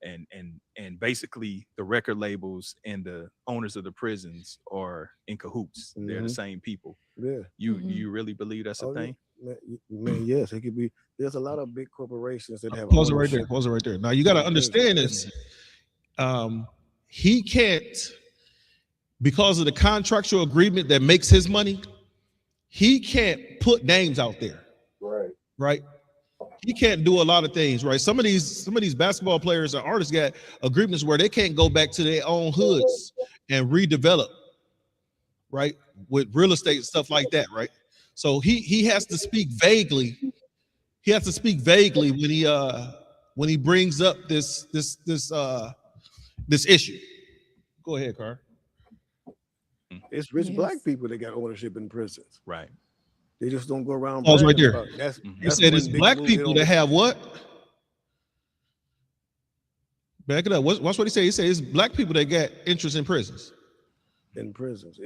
and basically the record labels and the owners of the prisons are in cahoots. They're the same people. Yeah. You really believe that's a thing? Man, yes, it could be. There's a lot of big corporations that have Pause it right there. ownership. Pause it right there. Now you got to understand this. He can't, because of the contractual agreement that makes his money, he can't put names out there. Right. Right. He can't do a lot of things, right? Some of these basketball players and artists got agreements where they can't go back to their own hoods and redevelop, right? With real estate and stuff like that, right? So he has to speak vaguely. He has to speak vaguely when he brings up this issue. Go ahead, Carr. It's rich black people that got ownership in prisons. Right. They just don't go around. Pause right there. That's You said it's black people that have what? Back it up. Watch what he said. He said it's black people that got interest in prisons. In prisons.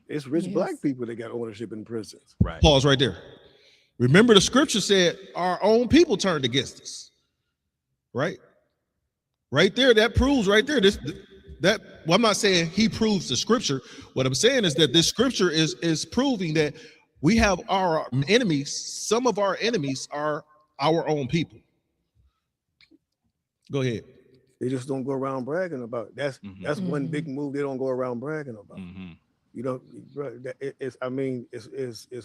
It's rich black people that got ownership in prisons. Right. Pause right there. Remember the scripture said our own people turned against us. Right? Right there, that proves right there. Well, I'm not saying he proves the scripture. What I'm saying is that this scripture is proving that we have our enemies. Some of our enemies are our own people. Go ahead. They just don't go around bragging about it. That's one big move they don't go around bragging about. You know, it's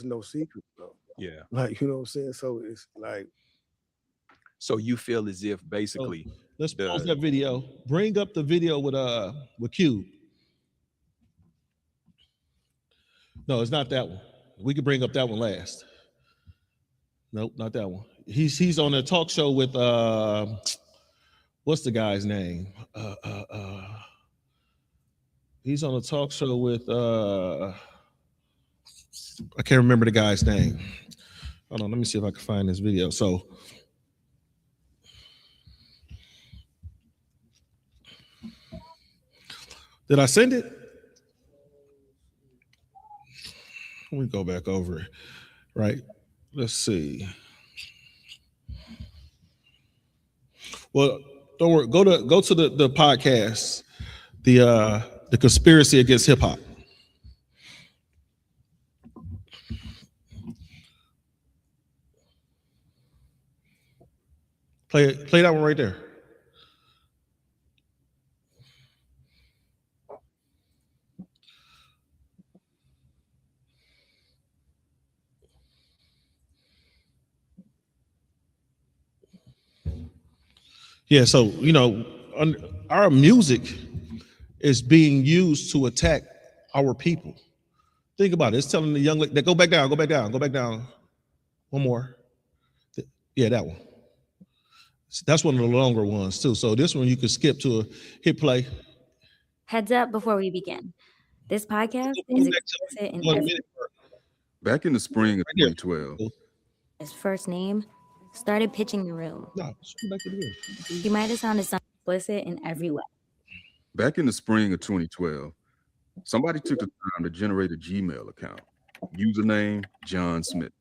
no secret, bro. Yeah. Like, you know what I'm saying? So it's like. So you feel as if basically. So let's pause that video. Bring up the video with Q. No, it's not that one. We could bring up that one last. Nope, not that one. He's on a talk show with what's the guy's name? He's on a talk show with I can't remember the guy's name. Hold on, let me see if I can find this video. So did I send it? Let me go back over it. Right. Let's see. Well, don't worry. Go to the podcast, the Conspiracy Against Hip Hop. Play that one right there. Yeah, so you know, our music is being used to attack our people. Think about it. It's telling the young lady that go back down, go back down, go back down. One more. Yeah, that one. That's one of the longer ones too. So this one you could skip to hit play. Heads up before we begin. This podcast is explicit in every. Back in the spring of 2012. His first name started pitching the room. No, back to the He might have sounded explicit in every way. Back in the spring of 2012, somebody took the time to generate a Gmail account. Username, John Smith.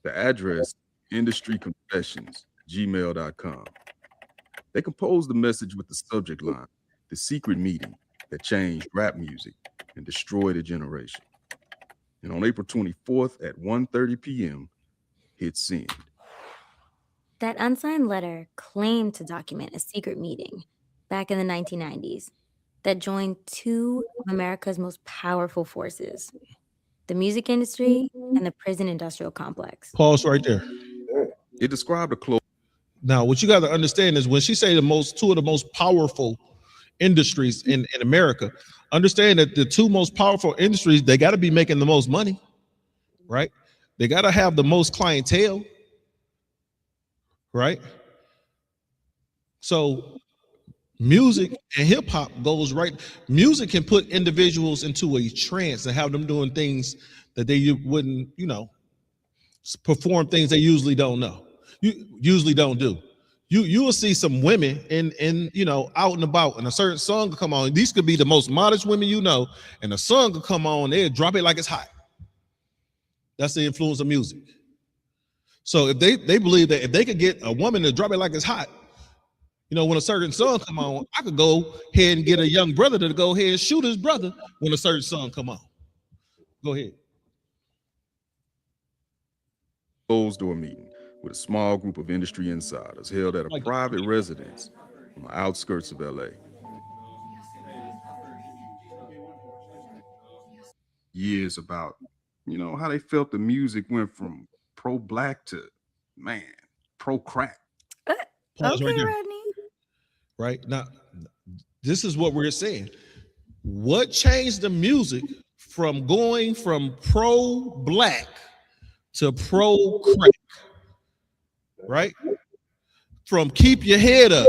The address, industryconfessions@gmail.com. They composed the message with the subject line, "The secret meeting that changed rap music and destroyed a generation." And on April 24th at 1:30 p.m., hit send. That unsigned letter claimed to document a secret meeting back in the 1990s that joined two of America's most powerful forces, the music industry and the prison industrial complex. Pause right there. It described a close. Now, what you got to understand is when she say two of the most powerful industries in America, understand that the two most powerful industries, they got to be making the most money, right? They got to have the most clientele, right? So music and hip hop goes right. Music can put individuals into a trance and have them doing things that they wouldn't, perform things they usually don't know. You usually don't do. You will see some women in out and about, and a certain song will come on. These could be the most modest women and a song will come on, they'll drop it like it's hot. That's the influence of music. So if they believe that if they could get a woman to drop it like it's hot, when a certain song come on, I could go ahead and get a young brother to go ahead and shoot his brother when a certain song come on. Go ahead. closed door meeting with a small group of industry insiders held at a private residence on the outskirts of LA. Years about, how they felt the music went from pro-black to, man, pro-crack. Pause right Okay, there. Rodney. Right now, this is what we're saying. What changed the music from going from pro-black to pro-crack? Right? From keep your head up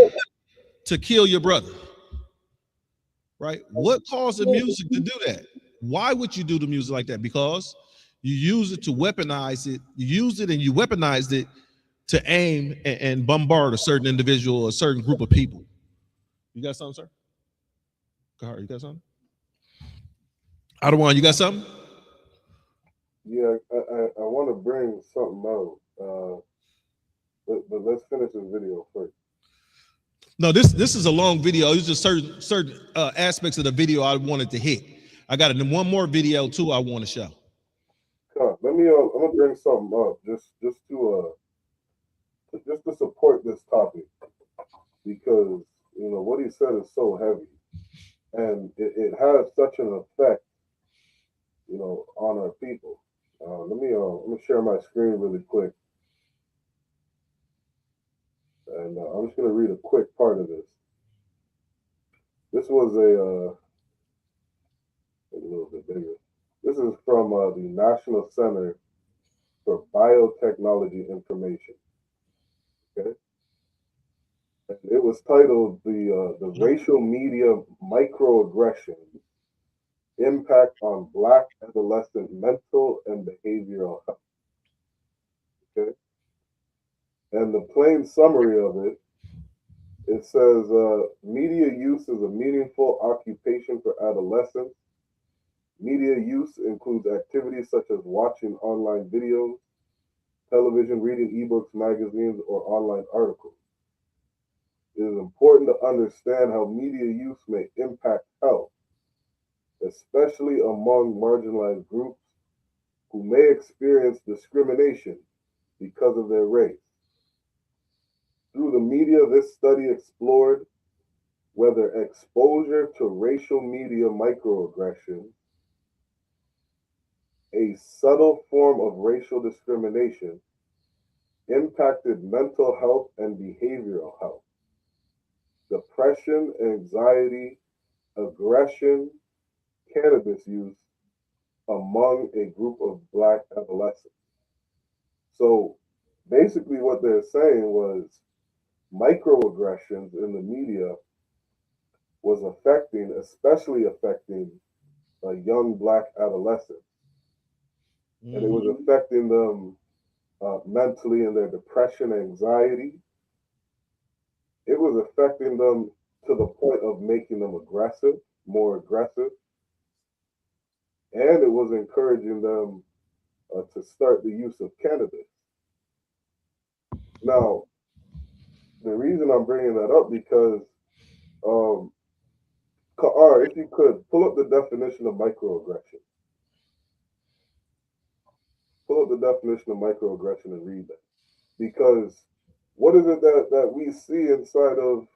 to kill your brother. Right? What caused the music to do that? Why would you do the music like that? Because you use it to weaponize it. You used it and you weaponized it to aim and bombard a certain individual or a certain group of people. You got something, sir? Kahar, you got something? Adawan, you got something? Yeah, I want to bring something out, but let's finish this video first. No, this is a long video. It's just certain aspects of the video I wanted to hit. I got one more video too I want to show. Let me. I'm gonna bring something up just to support this topic, because what he said is so heavy, and it has such an effect, on our people. I'm gonna share my screen really quick, and I'm just gonna read a quick part of this. This was a little bit bigger. This is from the National Center for Biotechnology Information. Okay, and it was titled the Racial Media Microaggressions Impact on Black Adolescent Mental and Behavioral Health. Okay, and the plain summary of it, it says media use is a meaningful occupation for adolescents. Media use includes activities such as watching online videos, television, reading ebooks, magazines, or online articles. It is important to understand how media use may impact health, especially among marginalized groups who may experience discrimination because of their race. Through the media, this study explored whether exposure to racial media microaggressions, a subtle form of racial discrimination, impacted mental health and behavioral health, depression, anxiety, aggression, cannabis use among a group of Black adolescents. So basically what they're saying was microaggressions in the media was especially affecting young Black adolescents. And it was affecting them mentally in their depression, anxiety. It was affecting them to the point of making them more aggressive. And it was encouraging them to start the use of cannabis. Now, the reason I'm bringing that up because, Ka'ar, if you could, pull up the definition of microaggression. Pull up the definition of microaggression and read that. Because what is it that we see inside of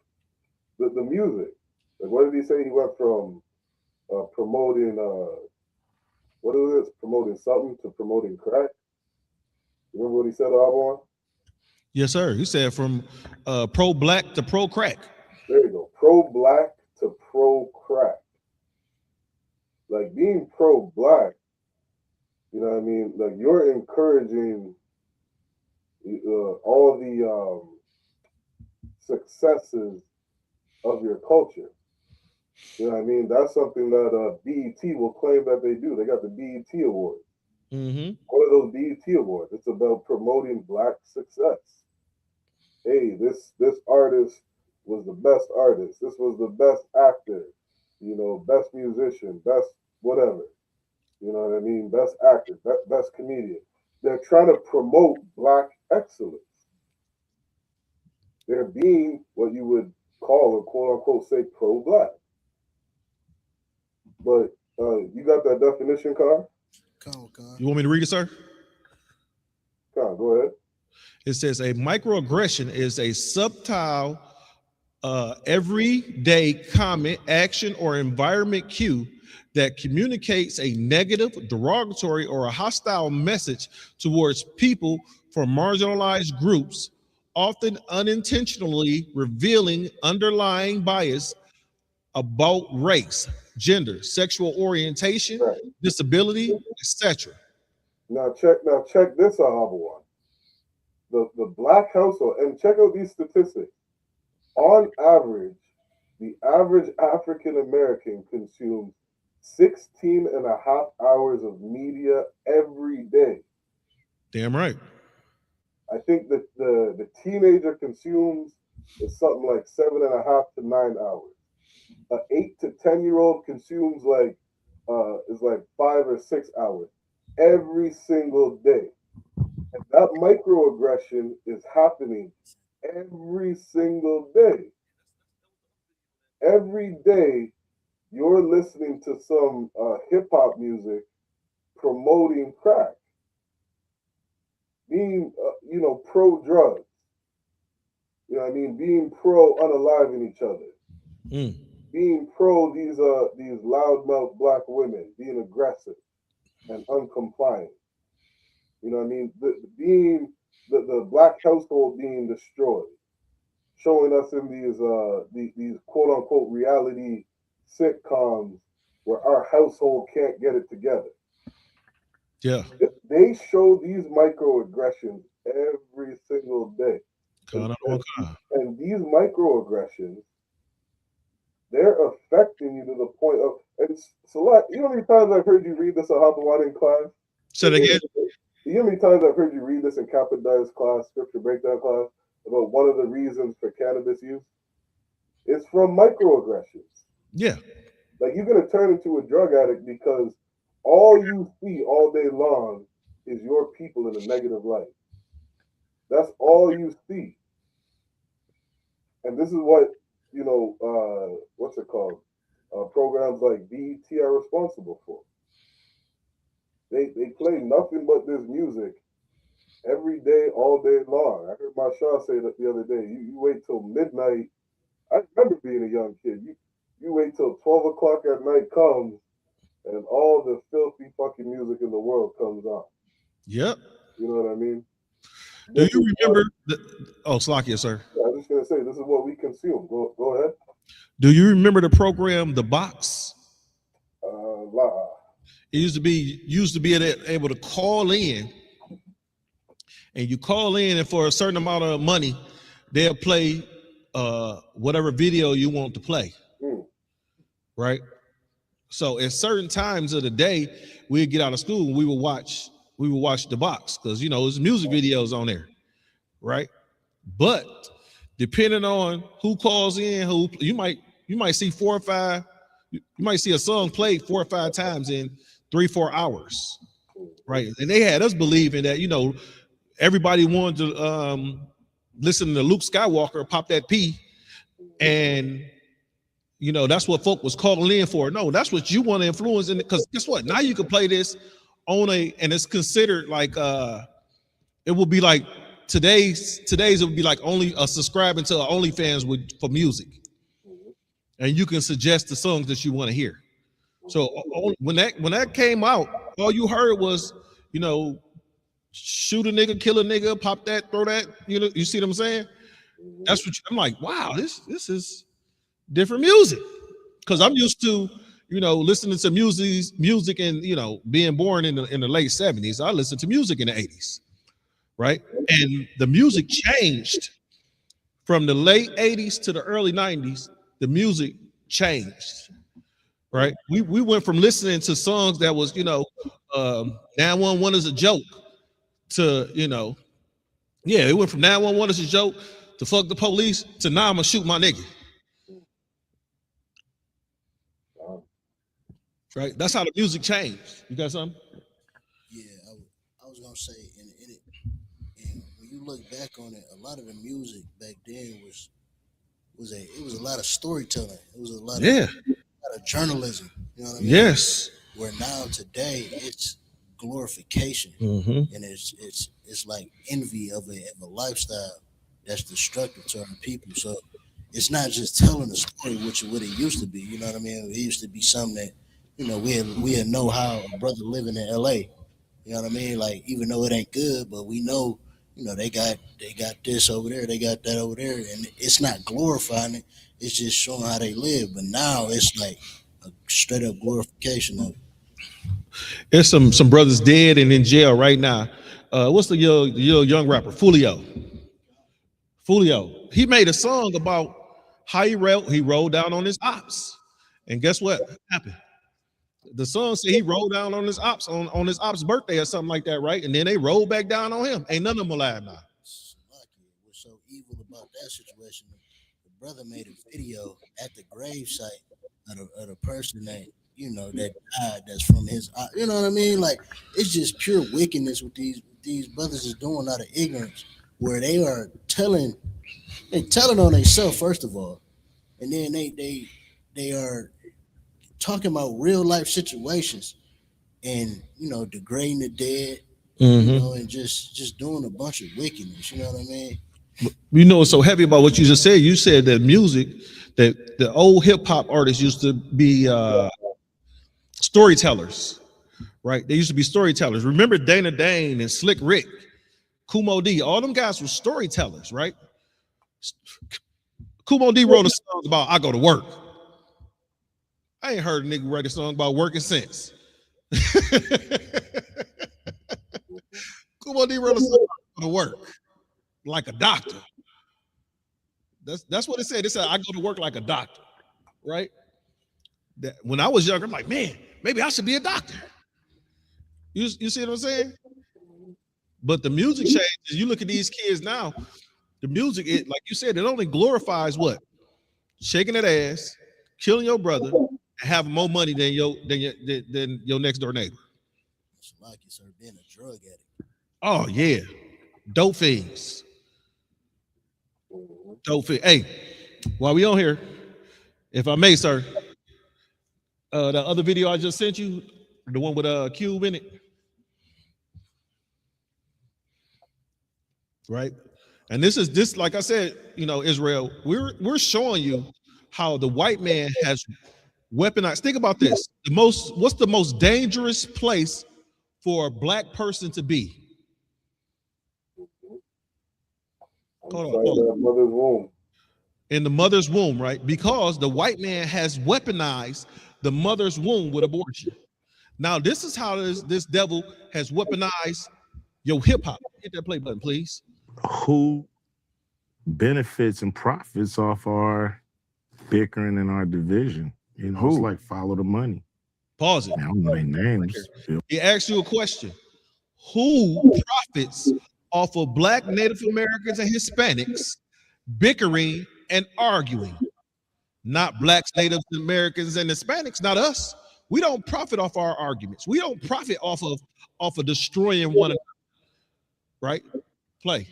the music? Like, what did he say? He went from promoting, promoting something to promoting crack? You remember what he said, Arbon? Yes, sir. He said from pro-black to pro-crack. There you go. Pro-black to pro-crack. Like being pro-black, you know what I mean? Like you're encouraging all the successes of your culture. You know what I mean? That's something that BET will claim that they do. They got the BET Awards. Mm-hmm. What are those BET Awards? It's about promoting Black success. Hey, this artist was the best artist. This was the best actor. Best musician, best whatever. You know what I mean? Best actor, best comedian. They're trying to promote Black excellence. They're being what you would call, or quote unquote, say pro-Black. But you got that definition, Carl? You want me to read it, sir? Go ahead. It says a microaggression is a subtle, everyday comment, action, or environment cue that communicates a negative, derogatory, or a hostile message towards people from marginalized groups, often unintentionally revealing underlying bias about race, gender, sexual orientation, disability, etc. Now check this out, Hubble One. The black household, and check out these statistics. On average, the average African American consumes 16 and a half hours of media every day. Damn right. I think that the teenager consumes is something like 7.5 to 9 hours. An 8 to 10-year-old consumes is like 5 or 6 hours every single day. And that microaggression is happening every single day. Every day, you're listening to some hip hop music promoting crack, being pro drugs. You know what I mean? Being pro unaliving each other. Being pro these loudmouth black women, being aggressive and uncompliant. You know what I mean? Being the black household being destroyed, showing us in these quote unquote reality sitcoms where our household can't get it together. Yeah. They show these microaggressions every single day. And these microaggressions, they're affecting you to the point of, and so you know how many times I've heard you read this in Hopawad in class? Say it again. You know how many times I've heard you read this in Capadire's class, scripture breakdown class, about one of the reasons for cannabis use? It's from microaggressions. Yeah. Like you're gonna turn into a drug addict because all you see all day long is your people in a negative light. That's all you see. And this is what, what's it called? Programs like BET are responsible for. They play nothing but this music every day, all day long. I heard my Shaw say that the other day. You wait till midnight. I remember being a young kid. You wait till 12 o'clock at night comes and all the filthy fucking music in the world comes on. Yep. You know what I mean? Do you remember Slakia, sir? Yeah, I was just gonna say this is what we consume. Go ahead. Do you remember the program The Box? It used to be able to call in, and you call in, and for a certain amount of money, they'll play whatever video you want to play. Right? So at certain times of the day, we'd get out of school and we would watch The Box because there's music videos on there, right? But depending on who calls in, who you might see 4 or 5, you might see a song played 4 or 5 times in 3-4 hours, right? And they had us believing that everybody wanted to listen to Luke Skywalker pop that P, and that's what folk was calling in for. No, that's what you want to influence in it, because guess what? Now you can play this on and it's considered like it will be like today's it would be like only subscribing to OnlyFans for music, and you can suggest the songs that you want to hear. So when that came out, all you heard was shoot a nigga, kill a nigga, pop that, throw that. You see what I'm saying? That's what I'm like. Wow, this is different music, because I'm used to listening to music and being born in the late 70s. I listened to music in the 80s, right? And the music changed from the late 80s to the early 90s. The music changed, right? We went from listening to songs that was 911 is a joke to it went from 911 is a joke to fuck the police to now I'm gonna shoot my nigga. Right, that's how the music changed. You got something? Yeah, I was gonna say, and when you look back on it, a lot of the music back then was a lot of storytelling. It was a lot of journalism. You know what I mean? Yes. Where now today it's glorification, and it's it's like envy of a lifestyle that's destructive to our people. So it's not just telling a story, which what it used to be. You know what I mean? It used to be something that, you know, we had know how a brother living in LA. You know what I mean? Like, even though it ain't good, but we know, you know, they got this over there, they got that over there, and it's not glorifying it. It's just showing how they live. But now it's like a straight up glorification of it. There's some brothers dead and in jail right now. What's the young rapper? Fulio. He made a song about how he rolled down on his ops. And guess what happened? The song said he rolled down on his ops on his ops birthday or something like that, right? And then they rolled back down on him. Ain't none of them alive now. What's so evil about that situation? The brother made a video at the gravesite of the person that, you know, that died, that's from his, you know what I mean? Like, it's just pure wickedness what these brothers is doing out of ignorance, where they are telling on themselves first of all, and then they are talking about real life situations, and, you know, degrading the dead, you know, and just doing a bunch of wickedness. You know what I mean? You know what's so heavy about what you just said? You said that music, that the old hip hop artists used to be storytellers, right? They used to be storytellers. Remember Dana Dane and Slick Rick, Kumo D, all them guys were storytellers, right? Kumo D wrote a song about I go to work. I ain't heard a nigga write a song about working since. Kumo D wrote a song about to work like a doctor. That's what it said. It said I go to work like a doctor, right? That when I was younger, I'm like, man, maybe I should be a doctor. You see what I'm saying? But the music changes. You look at these kids now, the music, it, like you said, it only glorifies what? Shaking that ass, killing your brother, and having more money than your next door neighbor. It's like you, sir, being a drug addict. Oh yeah, dope fiends. Dope fiends. Hey, while we on here, if I may, sir, the other video I just sent you, the one with Cube in it, right? And this, like I said, you know, Israel, we're showing you how the white man has weaponized. Think about this. What's the most dangerous place for a black person to be? Mother's womb. In the mother's womb, right? Because the white man has weaponized the mother's womb with abortion. Now, this is how this devil has weaponized your hip hop. Hit that play button, please. Who benefits and profits off our bickering and our division? You know, it's like follow the money. Pause it. I don't know their names. He asked you a question. Who profits off of Black, Native Americans, and Hispanics bickering and arguing? Not Blacks, Native Americans, and Hispanics, not us. We don't profit off our arguments. We don't profit off of destroying one another. Right? Play.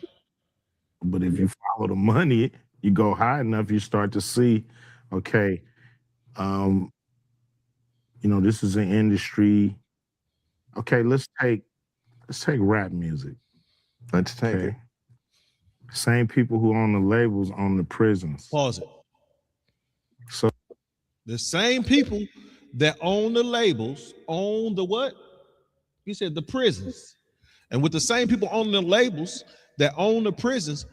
But if you follow the money, you go high enough, you start to see, okay, you know, this is an industry. Okay, let's take rap music. Let's take it. Same people who own the labels own the prisons. Pause it. So the same people that own the labels own the what? He said the prisons. And with the same people owning the labels that own the prisons,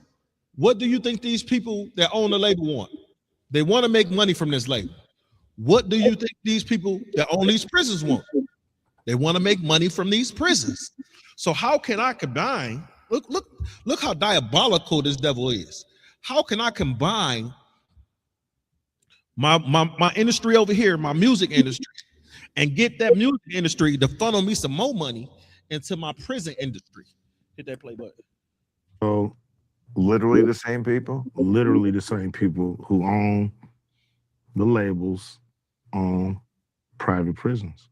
what do you think these people that own the label want? They want to make money from this label. What do you think these people that own these prisons want? They want to make money from these prisons. So how can I combine? Look how diabolical this devil is. How can I combine my industry over here, my music industry, and get that music industry to funnel me some more money into my prison industry? Hit that play button. So literally the same people? Literally the same people who own the labels own private prisons.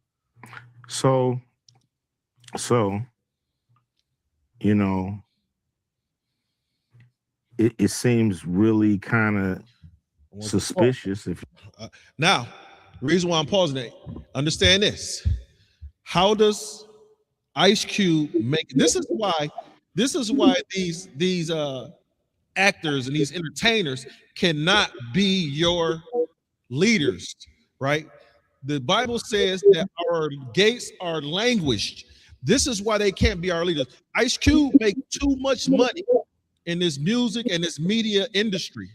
So, you know, it seems really kind of suspicious. If now, the reason why I'm pausing it, understand this. How does Ice Cube make? This is why This is why these actors and these entertainers cannot be your leaders, right? The Bible says that our gates are languished. This is why they can't be our leaders. Ice Cube make too much money in this music and this media industry,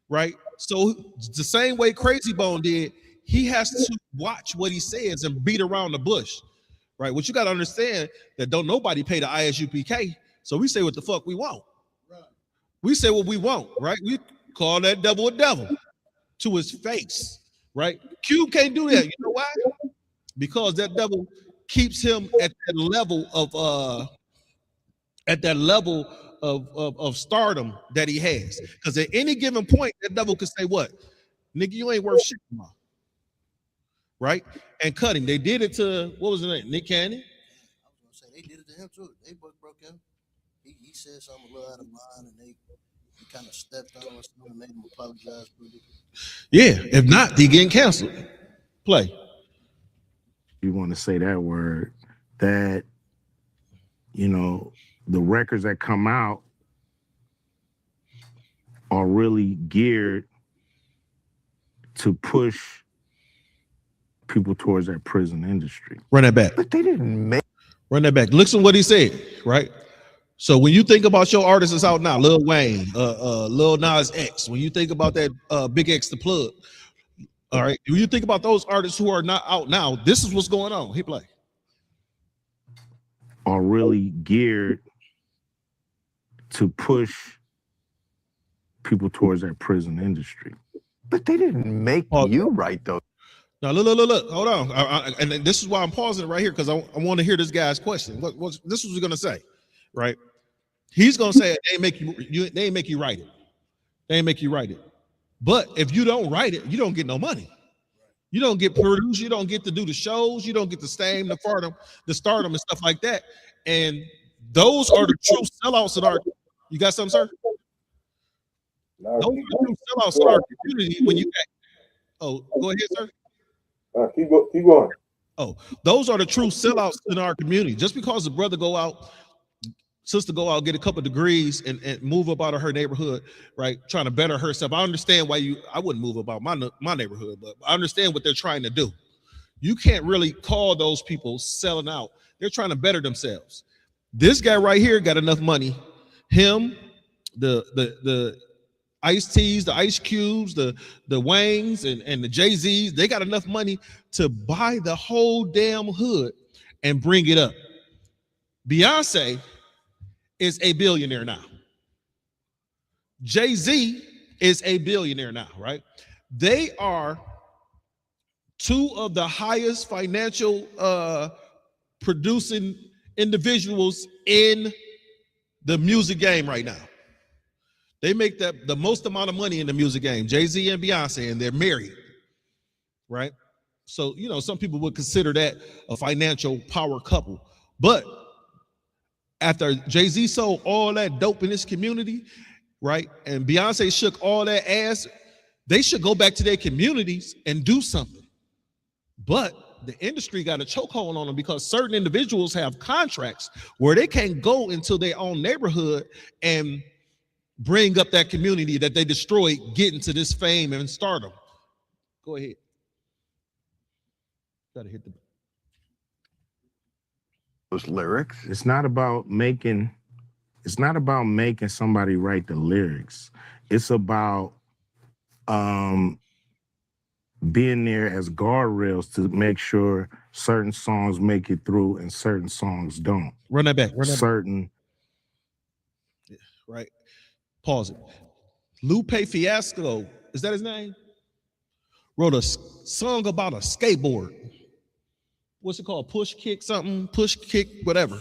right? So the same way Crazy Bone did, he has to watch what he says and beat around the bush, right? What you got to understand that don't nobody pay the ISUPK, so we say what the fuck we want. We say what we want, right? We call that devil a devil to his face, right? Cube can't do that. You know why? Because that devil keeps him at that level of stardom that he has. Because at any given point, that devil could say, "What, nigga, you ain't worth shit, right?" And cut him. They did it to, what was his name? Nick Cannon. I was gonna say they did it to him too. They both broke him. He said something a little out of line, and he kind of stepped on us and made him apologize for it. Yeah, if not, he getting canceled. Play. You want to say that word, that, you know, the records that come out are really geared to push people towards that prison industry. Run that back. But they didn't make. Run that back. Listen to what he said, right? So when you think about your artists that's out now, Lil Wayne, Lil Nas X, when you think about that Big X the Plug, all right, when you think about those artists who are not out now, this is what's going on. He play. Are really geared to push people towards that prison industry. But they didn't make you write those. Now look, hold on. And this is why I'm pausing it right here, because I want to hear this guy's question. This was gonna say, right? He's gonna say they ain't make you write it. They ain't make you write it. But if you don't write it, you don't get no money. You don't get produced. You don't get to do the shows. You don't get the fame, the stardom, and stuff like that. And those are the true sellouts in our. You got something, sir? Those are the true sellouts in our community. When you got, oh, go ahead, sir. Keep going. Oh, those are the true sellouts in our community. Just because the brother go out, sister go out, get a couple of degrees and move up out of her neighborhood, right? Trying to better herself. I understand why I wouldn't move about my neighborhood, but I understand what they're trying to do. You can't really call those people selling out. They're trying to better themselves. This guy right here got enough money. Him, the Ice-T's, the Ice Cubes, the Waynes and the Jay-Z's, they got enough money to buy the whole damn hood and bring it up. Beyonce is a billionaire now. Jay-Z is a billionaire now, right? They are two of the highest financial producing individuals in the music game right now. They make the most amount of money in the music game, Jay-Z and Beyonce, and they're married, right? So, you know, some people would consider that a financial power couple. But after Jay-Z sold all that dope in this community, right, and Beyonce shook all that ass, they should go back to their communities and do something. But the industry got a chokehold on them because certain individuals have contracts where they can't go into their own neighborhood and bring up that community that they destroyed, getting to this fame and stardom. Go ahead. Gotta hit those lyrics. It's not about making somebody write the lyrics. It's about being there as guardrails to make sure certain songs make it through and certain songs don't. Run that back. Right. Pause it. Lupe Fiasco, is that his name? Wrote a song about a skateboard. What's it called? Push kick something, push kick, whatever.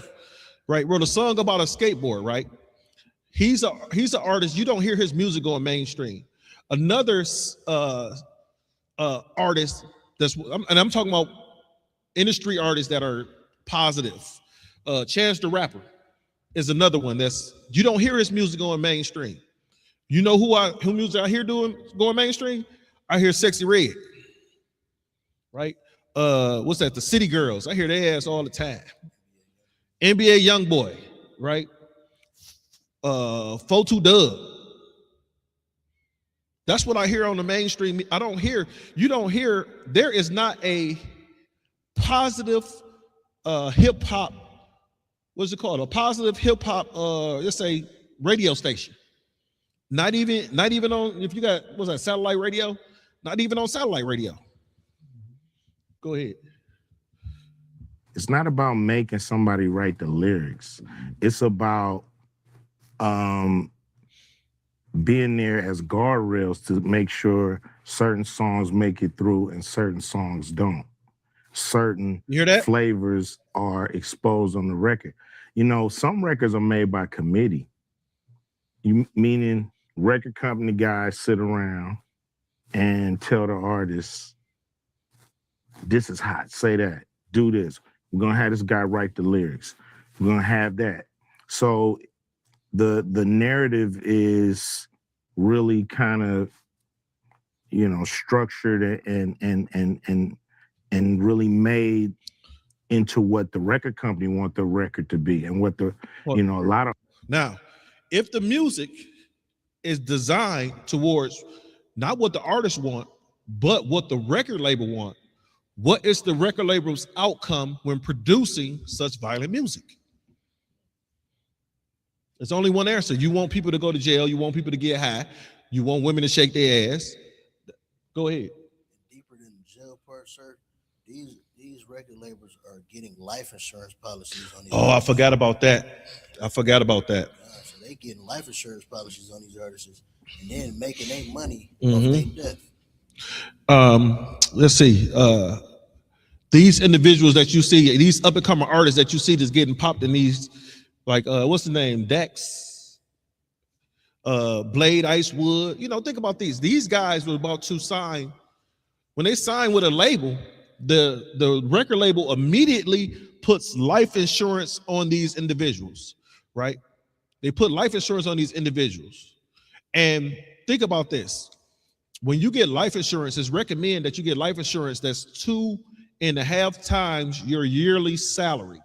Right? Wrote a song about a skateboard, right? He's an artist. You don't hear his music going mainstream. Another artist and I'm talking about industry artists that are positive. Chance the Rapper is another one you don't hear his music going mainstream. You know who music I hear going mainstream? I hear Sexy Red, right? What's that? The City Girls. I hear their ass all the time. NBA YoungBoy, right? Fotu Dub. That's what I hear on the mainstream. You don't hear, there is not a positive hip hop, what's it called? A positive hip hop, let's say radio station. Not even on, if you got, what's that, satellite radio? Not even on satellite radio. Go ahead. It's not about making somebody write the lyrics. It's about being there as guardrails to make sure certain songs make it through and certain songs don't. Certain flavors are exposed on the record. You know, some records are made by committee. Meaning record company guys sit around and tell the artists, this is hot, say that, do this. We're gonna have this guy write the lyrics. We're gonna have that. So the narrative is really kind of, you know, structured and really made into what the record company want the record to be, and what the, you know, a lot of. Now, if the music is designed towards not what the artists want, but what the record label want, what is the record label's outcome when producing such violent music? There's only one answer. You want people to go to jail. You want people to get high. You want women to shake their ass. Go ahead. Deeper than the jail part, sir. These record labels are getting life insurance policies on these. Oh, I forgot about that. So they getting life insurance policies on these artists and then making their money off their death. Let's see. These individuals that you see, these up and coming artists that you see that's getting popped in these, like what's the name? Dex, Blade, Icewood. You know, think about these. These guys were about to sign. When they sign with a label, the record label immediately puts life insurance on these individuals, right? They put life insurance on these individuals. And think about this. When you get life insurance, it's recommended that you get life insurance that's 2.5 times your yearly salary,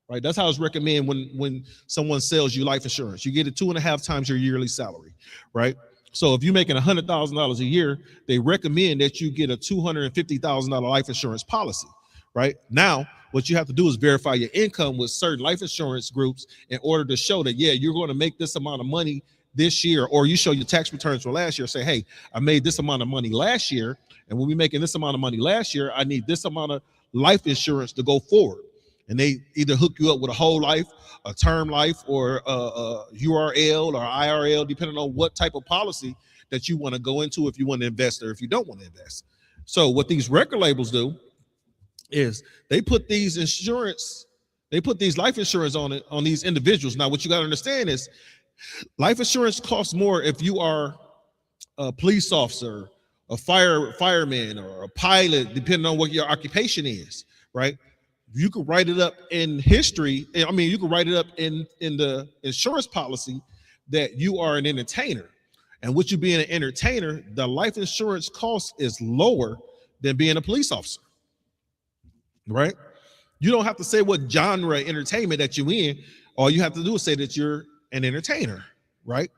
right? That's how it's recommended when someone sells you life insurance. You get it 2.5 times your yearly salary, right? So if you're making $100,000 a year, they recommend that you get a $250,000 life insurance policy, right? Now, what you have to do is verify your income with certain life insurance groups in order to show that, yeah, you're going to make this amount of money this year, or you show your tax returns for last year, say, hey, I made this amount of money last year, and when we're making this amount of money last year, I need this amount of life insurance to go forward. And they either hook you up with a whole life, a term life, or a URL or IRL, depending on what type of policy that you want to go into, if you want to invest or if you don't want to invest. So what these record labels do is they put these life insurance on these individuals. Now, what you got to understand is life insurance costs more if you are a police officer, a fireman, or a pilot, depending on what your occupation is, right? You could write it up in history. I mean, you could write it up in the insurance policy that you are an entertainer. And with you being an entertainer, the life insurance cost is lower than being a police officer, right? You don't have to say what genre entertainment that you're in. All you have to do is say that you're an entertainer, right?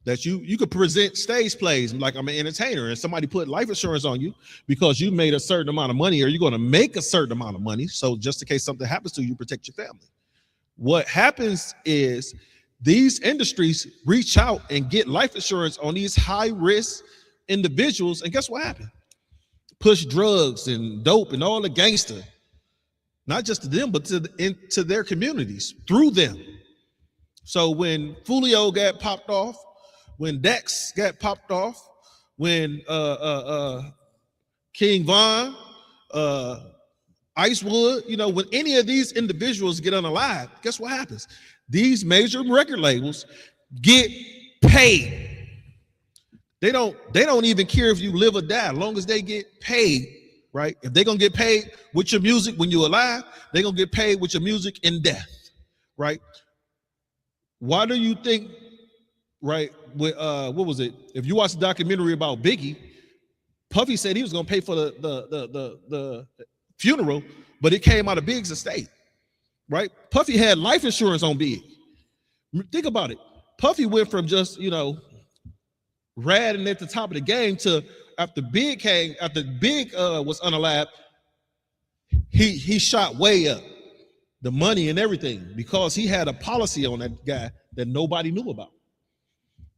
That you could present stage plays like I'm an entertainer, and somebody put life insurance on you because you made a certain amount of money, or you're going to make a certain amount of money. So just in case something happens to you, protect your family. What happens is these industries reach out and get life insurance on these high risk individuals. And guess what happened? Push drugs and dope and all the gangster, not just to them, but into their communities through them. So when Fulio got popped off, when Dex got popped off, when King Von, Icewood, you know, when any of these individuals get unalive, guess what happens? These major record labels get paid. They don't even care if you live or die, as long as they get paid, right? If they're gonna get paid with your music when you're alive, they're gonna get paid with your music in death, right? Why do you think, right, with what was it? If you watch the documentary about Biggie, Puffy said he was gonna pay for the funeral, but it came out of Big's estate, right? Puffy had life insurance on Big. Think about it. Puffy went from just, ratting at the top of the game to after Big was unalive, he shot way up the money and everything because he had a policy on that guy that nobody knew about.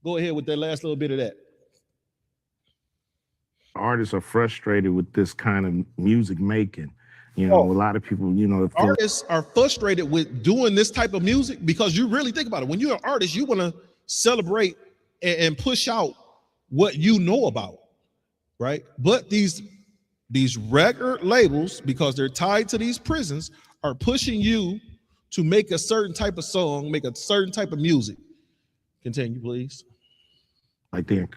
Go ahead with that last little bit of that. Artists are frustrated with this kind of music making. A lot of people, artists are frustrated with doing this type of music because you really think about it. When you're an artist, you want to celebrate and push out what you know about, right? But these record labels, because they're tied to these prisons, are pushing you to make a certain type of song, make a certain type of music. Continue, please. Like they're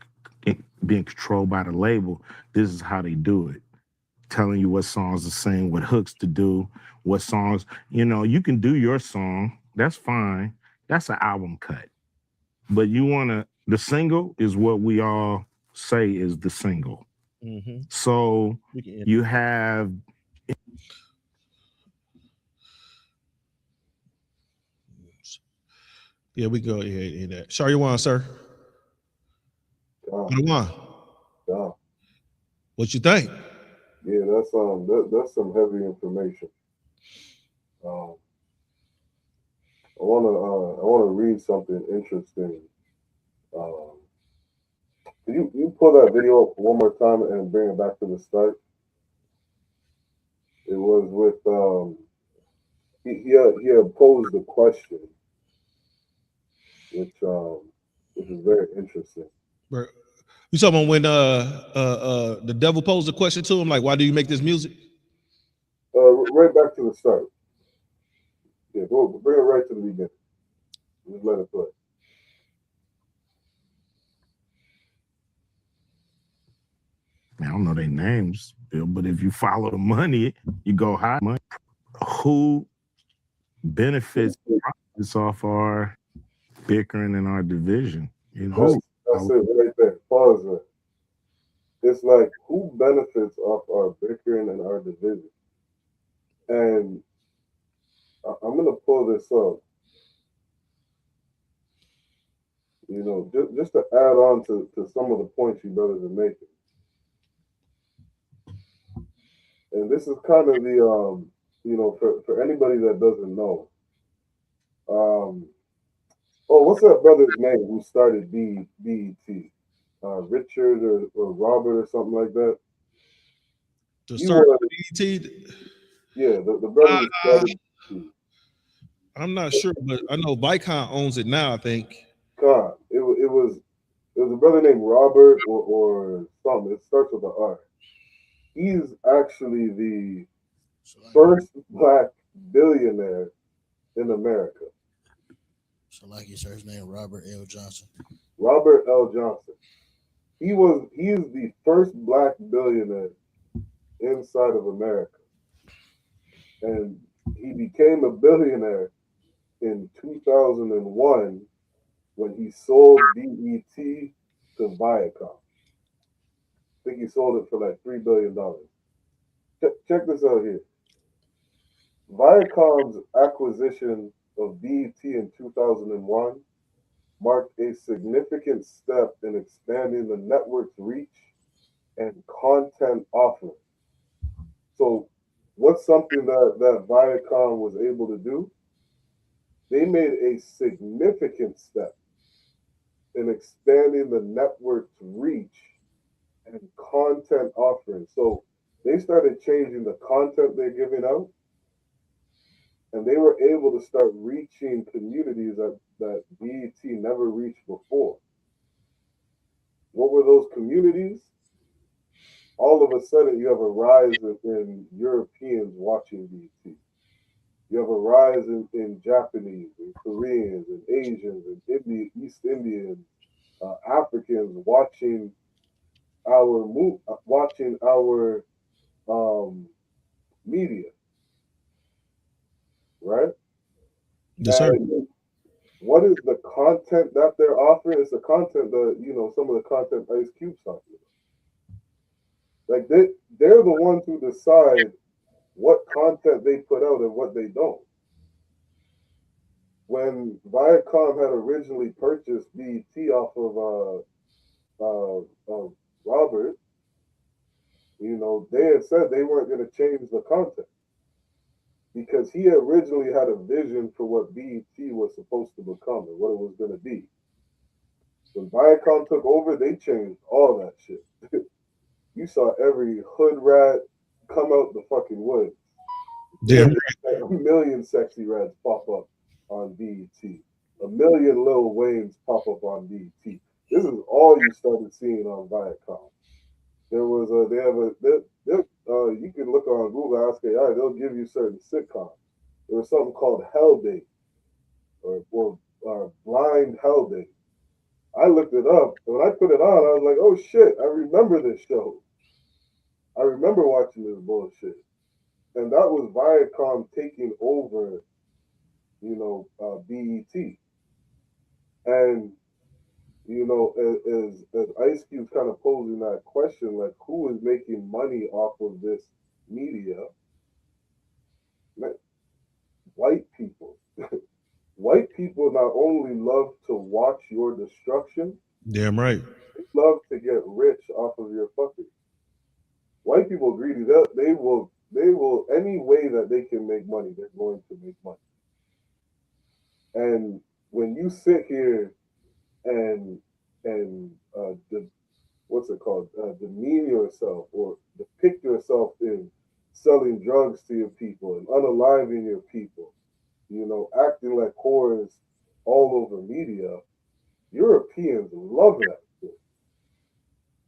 being controlled by the label. This is how they do it. Telling you what songs to sing, what hooks to do, what songs, you can do your song. That's fine. That's an album cut. But the single is what we all say is the single. Mm-hmm. So you have. Yeah, we go ahead and that. Shariwan, sir. Shariwan. Yeah. What you think? Yeah, that's some heavy information. I wanna read something interesting. Can you pull that video up one more time and bring it back to the start? It was with he had posed a question, which is very interesting. You talking about when the devil posed a question to him, like, why do you make this music? Right back to the start. Yeah, go bring it right to the beginning. Just let it play. I don't know their names, Bill, but if you follow the money, you go high money. Who benefits off our bickering in our division? That's it right there. Pause there. It's like, who benefits off our bickering and our division? And I'm gonna pull this up. Just to add on to some of the points you brothers are making. And this is kind of the for anybody that doesn't know. What's that brother's name who started BET? Richard or Robert or something like that. To start BET? Yeah, the brother who started BET. I'm not sure, but I know Viacom owns it now, I think. God, it was a brother named Robert or something. It starts with an R. He's actually the first black billionaire in America. So, like you said, his name Robert L. Johnson. Robert L. Johnson. He is the first black billionaire inside of America. And he became a billionaire in 2001 when he sold BET to Viacom. I think he sold it for like $3 billion. Check this out here. Viacom's acquisition of BET in 2001 marked a significant step in expanding the network's reach and content offering. So what's something that Viacom was able to do? They made a significant step in expanding the network's reach and content offering. So they started changing the content they're giving out, and they were able to start reaching communities that BET never reached before. What were those communities? All of a sudden, you have a rise in Europeans watching BET. You have a rise in Japanese and Koreans and Asians and East Indians, Africans watching our media, right? Yes, sir. What is the content that they're offering? It's the content that some of the content Ice Cube's talking about. Like they're the ones who decide what content they put out and what they don't. when Viacom had originally purchased BET off of Robert, you know, they had said they weren't going to change the content because he originally had a vision for what BET was supposed to become and what it was going to be. When Viacom took over, they changed all that shit. You saw every hood rat come out the fucking woods. Damn. A million sexy reds pop up on BET. A million Lil Waynes pop up on BET. This is all you started seeing on Viacom. There was you can look on Google Ask AI, they'll give you certain sitcoms. There was something called Hell Day or Blind Hell Day. I looked it up, and when I put it on, I was like, oh shit, I remember this show. I remember watching this bullshit. And that was Viacom taking over, you know, BET. And, you know, as Ice Cube's kind of posing that question, like, who is making money off of this media? White people. White people not only love to watch your destruction, Damn right. they love to get rich off of your fucking. White people are greedy. They will any way that they can make money, they're going to make money. And when you sit here and what's it called? Demean yourself or depict yourself in selling drugs to your people and unaliving your people, you know, acting like whores all over media, Europeans love that shit.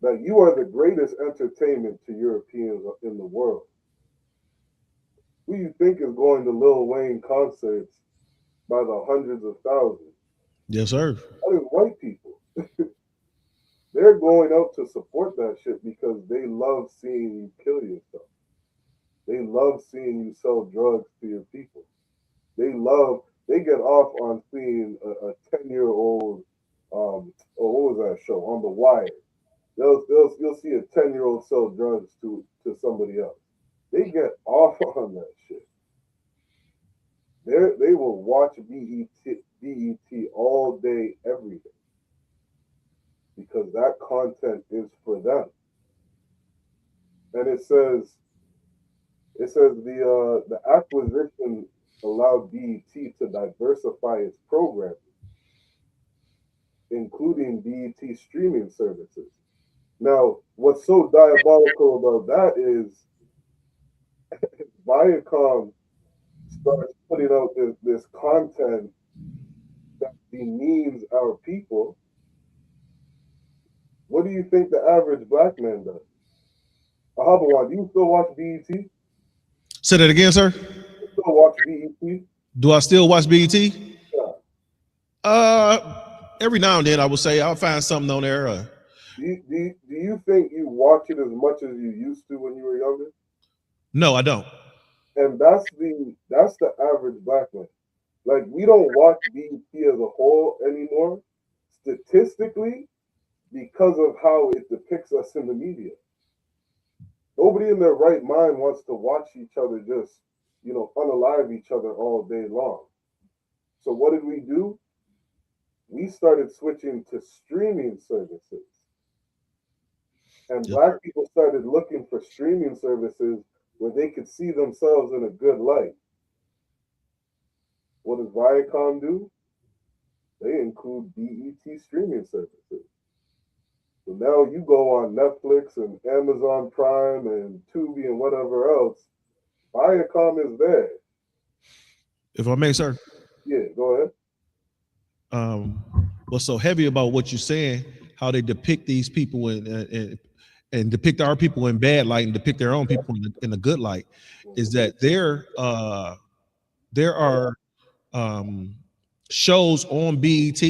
That you are the greatest entertainment to Europeans in the world. Who you think is going to Lil Wayne concerts by the hundreds of thousands? Yes, sir. That is white people. They're going out to support that shit because they love seeing you kill yourself. They love seeing you sell drugs to your people. They get off on seeing a 10-year-old, what was that show? On The Wire. You'll see a 10-year-old sell drugs to somebody else. They get off on that shit. They will watch BET all day, every day. Because that content is for them. And it says the acquisition allowed BET to diversify its programming, including BET streaming services. Now, what's so diabolical about that is Viacom starts putting out this content that demeans our people. What do you think the average black man does? Ahabawan, do you still watch BET? Say that again, sir. You still watch BET? Do I still watch BET? Yeah. Every now and then I would say I'll find something on there. Do you think you watch it as much as you used to when you were younger? No, I don't. And that's the average black man. Like, we don't watch BET as a whole anymore, statistically, because of how it depicts us in the media. Nobody in their right mind wants to watch each other just, you know, unalive each other all day long. So what did we do? We started switching to streaming services. And black people started looking for streaming services where they could see themselves in a good light. What does Viacom do? They include BET streaming services. So now you go on Netflix and Amazon Prime and Tubi and whatever else, Viacom is there. If I may, sir. Yeah, go ahead. What's so heavy about what you're saying, how they depict these people and depict our people in bad light and depict their own people in a good light, is that there are shows on BET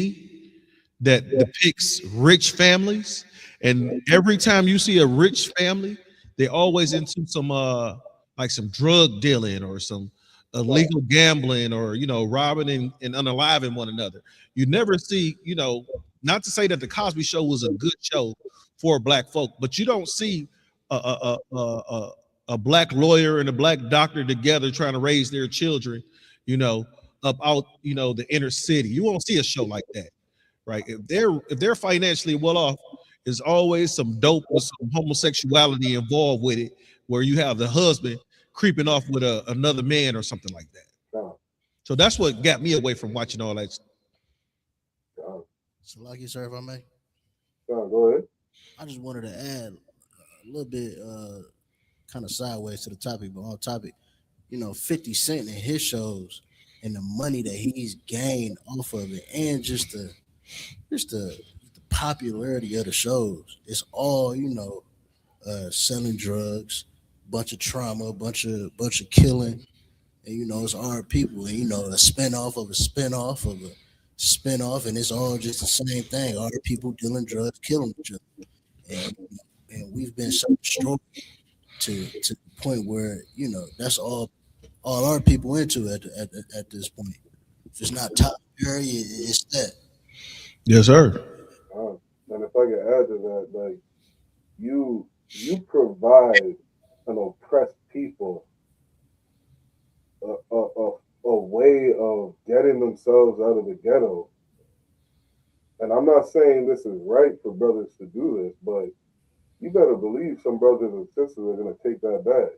that depicts rich families, and every time you see a rich family, they always into some like some drug dealing or some illegal gambling or, you know, robbing and unaliving one another. You never see, you know, not to say that the Cosby Show was a good show for black folk, but you don't see a black lawyer and a black doctor together trying to raise their children, you know, up out, you know, the inner city. You won't see a show like that, right? If they're financially well off, there's always some dope with some homosexuality involved with it, where you have the husband creeping off with another man or something like that. So that's what got me away from watching all that. So, like you, sir, if I may. Go ahead. I just wanted to add a little bit, kind of sideways to the topic, but on topic. You know, 50 Cent and his shows and the money that he's gained off of it, and just the popularity of the shows. It's all, you know, selling drugs, bunch of trauma, bunch of killing, and you know, it's our people, and you know, a spinoff of a spinoff of a spinoff, and it's all just the same thing. Our people dealing drugs, killing each other, and we've been so destroyed to the point where, you know, that's all our people into at this point. If it's not top area, it's that. Yes, sir. And if I can add to that, like you provide an oppressed people a way of getting themselves out of the ghetto. And I'm not saying this is right for brothers to do this, but you better believe some brothers and sisters are going to take that back.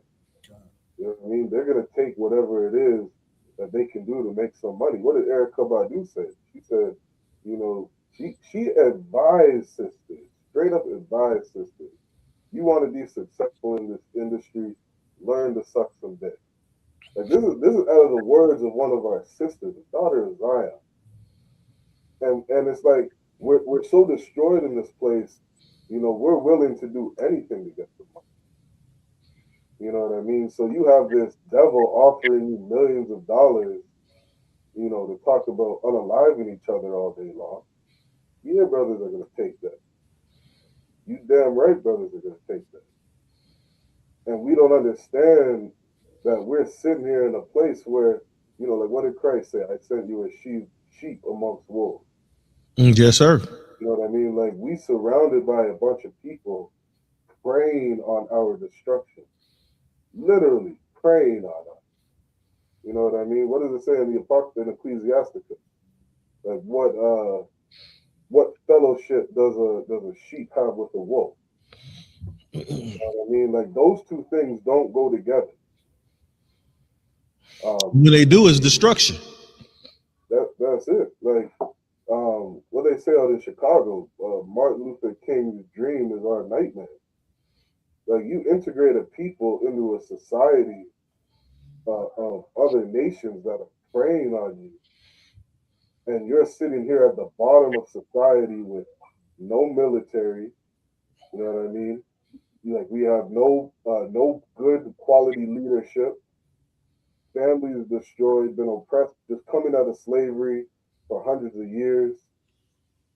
You know what I mean? They're going to take whatever it is that they can do to make some money. What did Erykah Badu say? She said, you know, she advised sisters, straight up advised sisters, you want to be successful in this industry, learn to suck some dick. Like this is out of the words of one of our sisters, the daughter of Zion. And it's like we're so destroyed in this place, you know, we're willing to do anything to get the money. You know what I mean? So you have this devil offering you millions of dollars, you know, to talk about unaliving each other all day long. Yeah, brothers are going to take that. You damn right brothers are going to take that. And we don't understand that we're sitting here in a place where, you know, like what did Christ say? I sent you as sheep amongst wolves. Yes, sir. You know what I mean? Like we surrounded by a bunch of people preying on our destruction. Literally preying on us. You know what I mean? What does it say in the Ecclesiasticus? Like what fellowship does a sheep have with a wolf? You know what I mean? Like those two things don't go together. When they do is destruction. That's it. Like what they say out in Chicago, Martin Luther King's dream is our nightmare. Like you integrate a people into a society of other nations that are preying on you, and you're sitting here at the bottom of society with no military. You know what I mean? Like we have no good quality leadership. Families destroyed, been oppressed, just coming out of slavery for hundreds of years.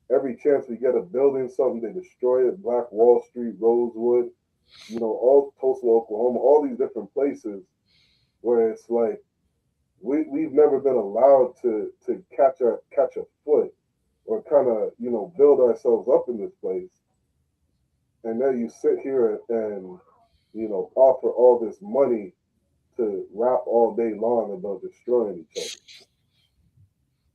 Every chance we get of building something, they destroy it. Black Wall Street, Rosewood, you know, all Tulsa, Oklahoma, all these different places where it's like we've never been allowed to catch a foot or kind of, you know, build ourselves up in this place. And then you sit here and, you know, offer all this money to rap all day long about destroying each other.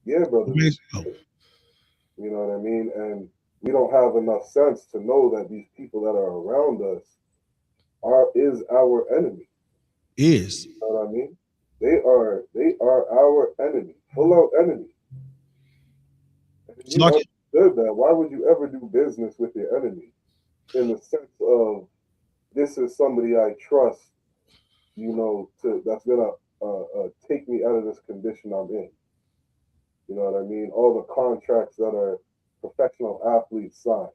Yeah, brother. You know what I mean? And we don't have enough sense to know that these people that are around us is our enemy. Is. You know what I mean? They are our enemy, full out enemy. And if you understood that, why would you ever do business with your enemy? In the sense of, this is somebody I trust, you know, that's gonna take me out of this condition I'm in. You know what I mean? All the contracts that are professional athletes sign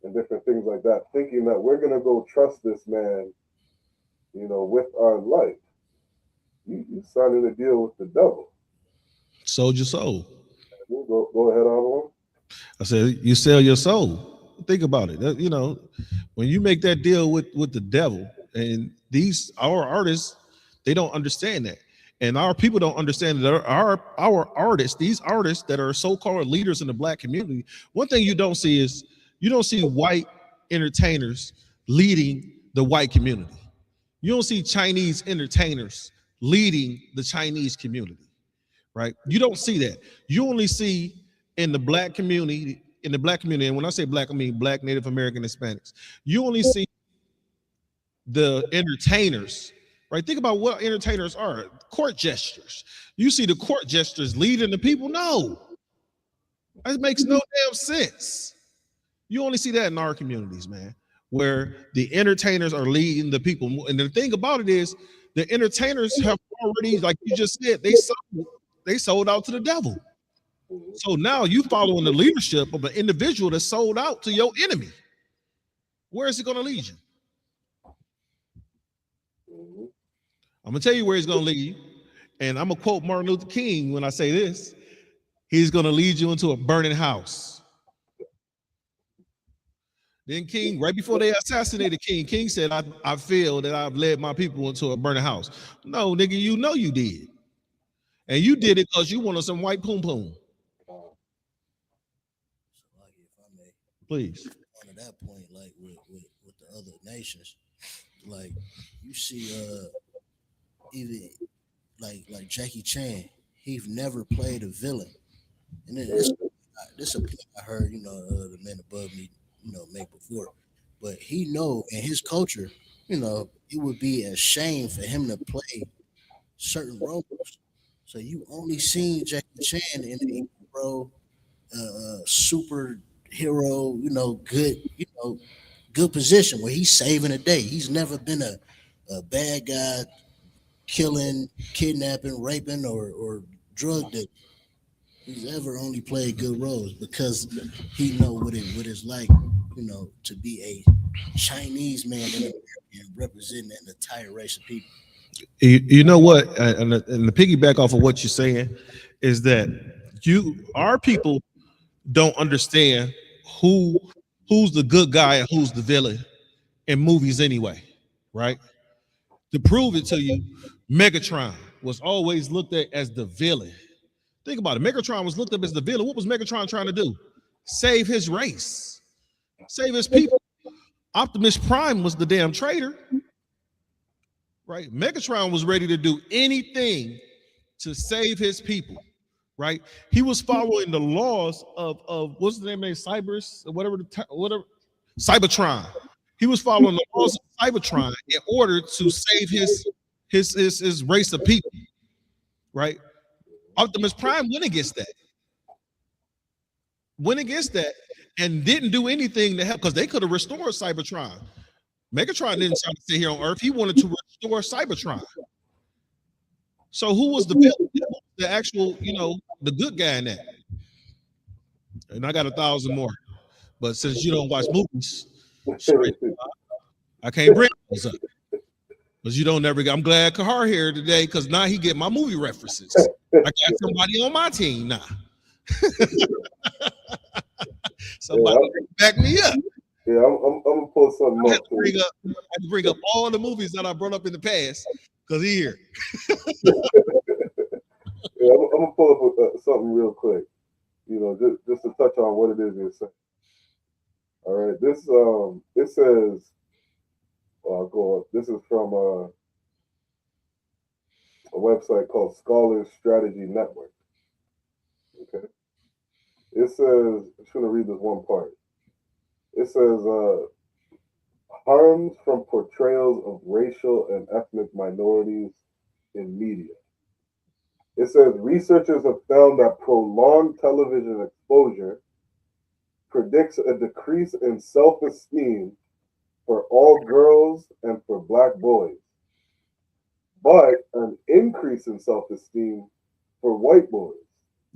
and different things like that, thinking that we're gonna go trust this man, you know, with our life. You signing a deal with the devil. Sold your soul. Go ahead, Arnold. I said you sell your soul. Think about it. You know, when you make that deal with the devil, and our artists, they don't understand that. And our people don't understand that our artists, these artists that are so-called leaders in the black community, one thing you don't see is you don't see white entertainers leading the white community. You don't see Chinese entertainers leading the Chinese community. right? You don't see that. You only see in the black community, and when I say black, I mean black, Native American, Hispanics. You only see the entertainers, right? Think about what entertainers are. Court gestures. You see the court gestures leading the people? No. That makes no damn sense. You only see that in our communities, man, where the entertainers are leading the people. And the thing about it is, the entertainers have already, like you just said, they sold out to the devil. So now you following the leadership of an individual that sold out to your enemy. Where is it going to lead you? I'm going to tell you where he's going to lead you. And I'm going to quote Martin Luther King when I say this. He's going to lead you into a burning house. Then King, right before they assassinated King said, I feel that I've led my people into a burning house. No, nigga, you know you did. And you did it because you wanted some white poom poom. Please. On that point, like with the other nations, like you see even like Jackie Chan, he's never played a villain. And then this a point I heard, the men above me, make before. But he know in his culture, it would be a shame for him to play certain roles. So you only seen Jackie Chan in the superhero, good position where he's saving a day. He's never been a bad guy, killing, kidnapping, raping, or drug dealer. He's ever only played good roles because he know what it's like, to be a Chinese man in America and representing an entire race of people. You know what? And the piggyback off of what you're saying is that our people don't understand who's the good guy and who's the villain in movies anyway, right? To prove it to you, Megatron was always looked at as the villain. Think about it. Megatron was looked up as the villain. What was Megatron trying to do? Save his race, save his people. Optimus Prime was the damn traitor, right? Megatron was ready to do anything to save his people, right? He was following the laws of what's the name of Cybers, whatever Cybertron. He was following the laws of Cybertron in order to save his race of people, right? Optimus Prime went against that and didn't do anything to help because they could have restored Cybertron. Megatron didn't try to stay here on Earth. He wanted to restore Cybertron. So who was the villain? The actual, the good guy in that? And I got 1,000 more. But since you don't watch movies, I can't bring those up. Because you don't never get. I'm glad Kahar here today because now he get my movie references. I got somebody on my team now. Somebody back me up. Yeah, I'm gonna pull something up. I have to bring up all the movies that I brought up in the past because he here. Yeah, I'm gonna pull up something real quick. Just to touch on what it is you're saying. All right, this it says. I'll go up. This is from a website called Scholars Strategy Network. Okay. It says, I'm just going to read this one part. It says, harms from portrayals of racial and ethnic minorities in media. It says, researchers have found that prolonged television exposure predicts a decrease in self-esteem for all girls and for Black boys, but an increase in self-esteem for white boys.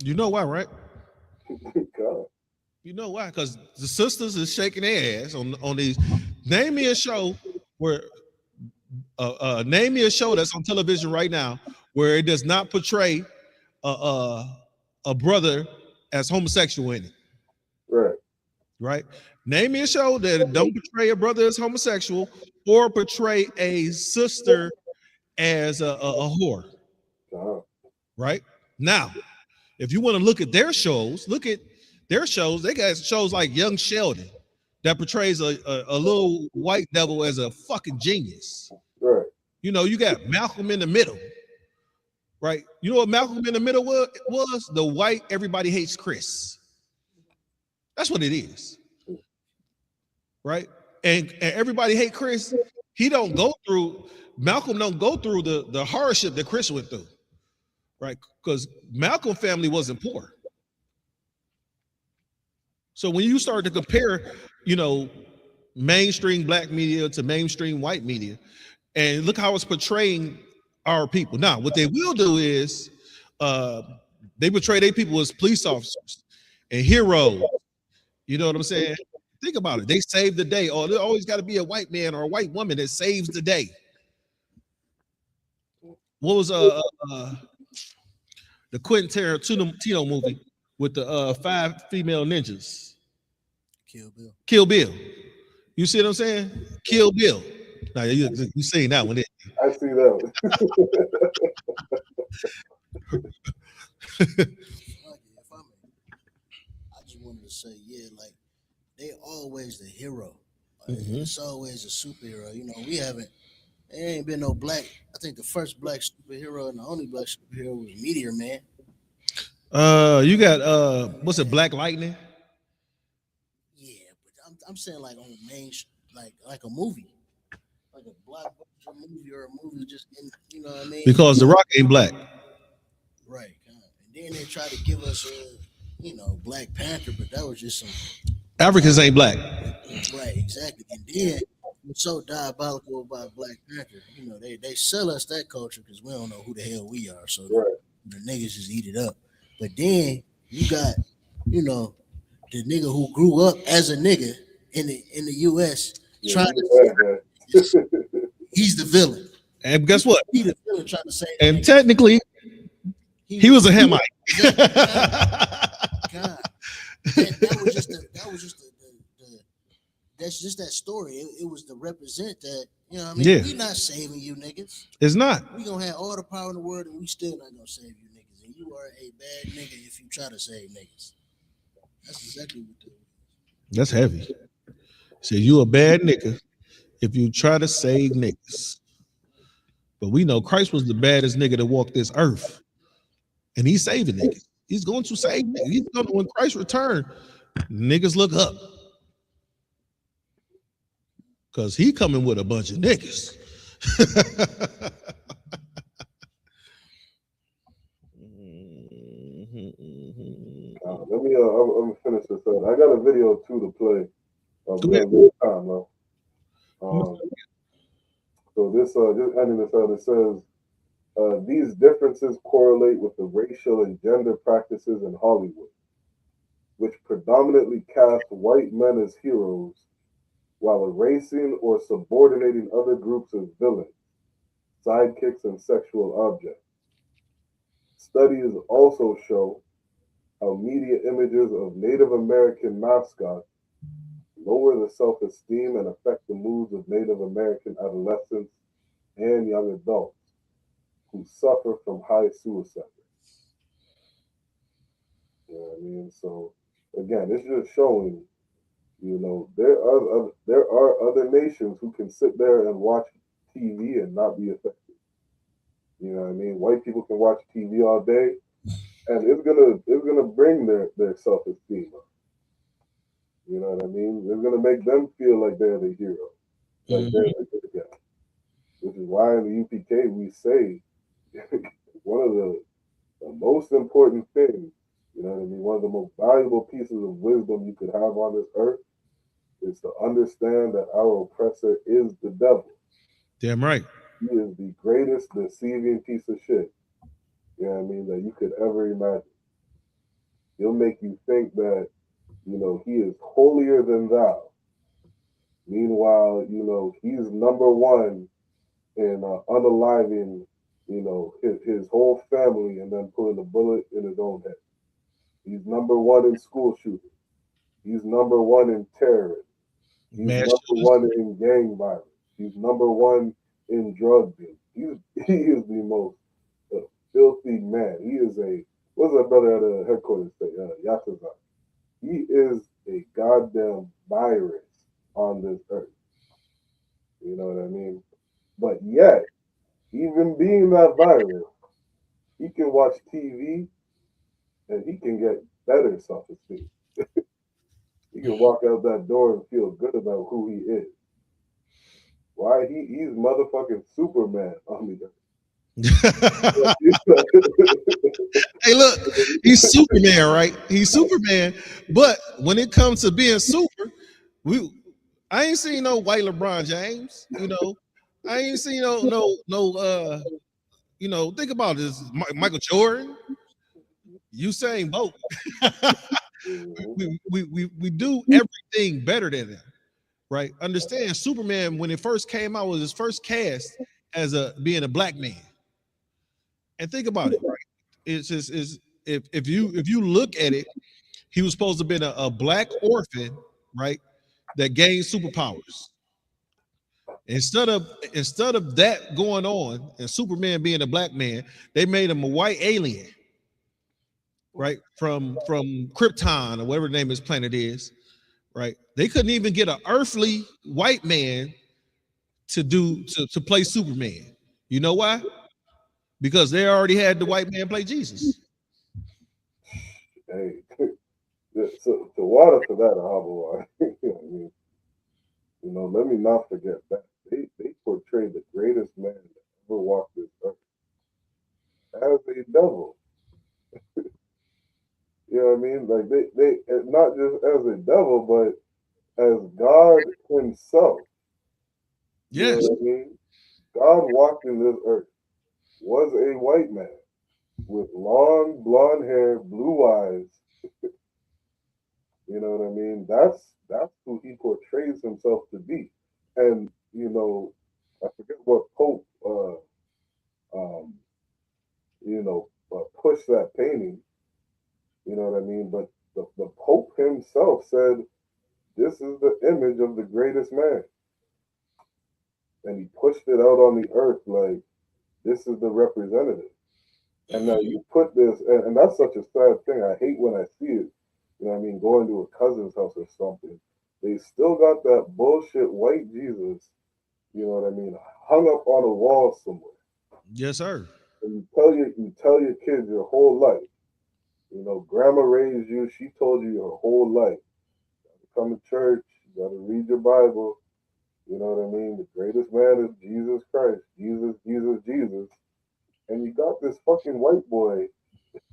You know why, right? God. You know why? Because the sisters is shaking their ass on these. Name me a show where, name me a show that's on television right now where it does not portray a brother as homosexual in it. Right. Right. Name me a show that don't portray a brother as homosexual or portray a sister as a whore. Right now, if you want to look at their shows, They got shows like Young Sheldon that portrays a little white devil as a fucking genius. Right. You got Malcolm in the Middle, right? You know what Malcolm in the Middle was? The white everybody hates Chris. That's what it is, right? And everybody hate Chris. Malcolm don't go through the hardship that Chris went through, right? Because Malcolm family wasn't poor. So when you start to compare, mainstream black media to mainstream white media, and look how it's portraying our people. Now, what they will do is they portray their people as police officers and heroes. You know what I'm saying? Think about it. They save the day. Oh, there always got to be a white man or a white woman that saves the day. What was the Quentin Tarantino movie with the 5 female ninjas? Kill Bill. You see what I'm saying? Kill Bill. Now you seen that one? I see that one. I just wanted to say, like they always the hero. Like, it's always a superhero. There ain't been no black. I think the first black superhero and the only black superhero was Meteor Man. You got what's it, Black Lightning? Yeah, but I'm saying like on main, like a movie, like a blockbuster movie or a movie just in, you know what I mean? Because The Rock ain't black. Right. And then they try to give us Black Panther, but that was just some Africans ain't black. Right, exactly. And then what's so diabolical about Black Panther, they sell us that culture because we don't know who the hell we are. So the niggas just eat it up. But then you got, the nigga who grew up as a nigga in the US trying to he's the villain. And guess what? He's the villain trying to say. And technically, he was a Hamite. God. That was just that's just that story. It was to represent that, Yeah. We not saving you niggas. It's not. We gonna have all the power in the world and we still not gonna save you niggas. And you are a bad nigga if you try to save niggas. That's exactly what they do. That's heavy. So you a bad nigga if you try to save niggas. But we know Christ was the baddest nigga that walked this earth. And he's saving niggas. He's going to save niggas. When Christ return, niggas look up. Because he coming with a bunch of niggas. Let me I'm gonna finish this up. I got a video too to play. Real time, bro. So this just ending this out, it says these differences correlate with the racial and gender practices in Hollywood, which predominantly cast white men as heroes while erasing or subordinating other groups as villains, sidekicks, and sexual objects. Studies also show how media images of Native American mascots lower the self-esteem and affect the moods of Native American adolescents and young adults who suffer from high suicide rates. You know what I mean? So again, it's just showing, there are other nations who can sit there and watch TV and not be affected. You know what I mean? White people can watch TV all day, and it's gonna bring their self-esteem up. You know what I mean? It's gonna make them feel like they're the hero, like they're the good guy. Which is why in the UPK we say one of the most important things, you know what I mean? One of the most valuable pieces of wisdom you could have on this earth is to understand that our oppressor is the devil. Damn right. He is the greatest deceiving piece of shit, you know what I mean, that you could ever imagine. He'll make you think that, he is holier than thou. Meanwhile, he's number one in unaliving, his whole family and then putting a bullet in his own head. He's number one in school shootings. He's number one in terrorism. He's number one in gang violence. He's number one in drug dealing. He is the most filthy man. He is what's that brother at the headquarters say? Yakuza. He is a goddamn virus on this earth. You know what I mean? But yet, even being that virus, he can watch TV and he can get better self-esteem. He can walk out that door and feel good about who he is. Why? He's motherfucking Superman on the Hey, look, he's Superman, right? He's Superman. But when it comes to being super, I ain't seen no white LeBron James. You know, I ain't seen no. You know, think about this: Michael Jordan, Usain Bolt. we do everything better than them, right? Understand? Superman, when it first came out, was his first cast as being a black man. And think about it, right? It's just is if you look at it, he was supposed to have been a black orphan, right? That gained superpowers. Instead of that going on and Superman being a black man, they made him a white alien, right? From Krypton or whatever the name of his planet is, right? They couldn't even get an earthly white man to play Superman. You know why? Because they already had the white man play Jesus. Hey, so to water for that, Ahava, I mean, let me not forget that they portrayed the greatest man that ever walked this earth as a devil. You know what I mean? Like they not just as a devil, but as God Himself. Yes. You know what I mean? God walked in this earth, was a white man with long blonde hair, blue eyes. You know what I mean? That's who he portrays himself to be. And I forget what Pope pushed that painting. You know what I mean? But the Pope himself said, "This is the image of the greatest man," and he pushed it out on the earth like, "This is the representative." And now you put this, and that's such a sad thing. I hate when I see it. You know what I mean? Going to a cousin's house or something, they still got that bullshit white Jesus. You know what I mean? Hung up on a wall somewhere. Yes, sir. And you tell your kids your whole life. Grandma raised you. She told you your whole life. You gotta come to church. You gotta read your Bible. You know what I mean? The greatest man is Jesus Christ. Jesus, Jesus, Jesus. And you got this fucking white boy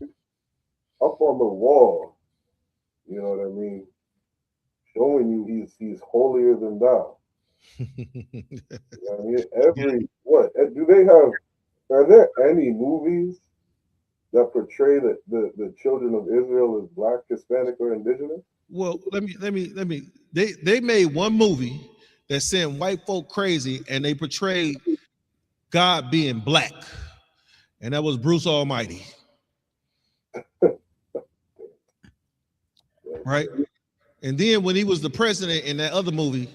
up on the wall. You know what I mean? Showing you he's holier than thou. You know what I mean? Are there any movies that portray the children of Israel as black, Hispanic, or indigenous? Well, let me. They made one movie that sent white folk crazy, and they portrayed God being black, and that was Bruce Almighty. Right? And then when he was the president in that other movie,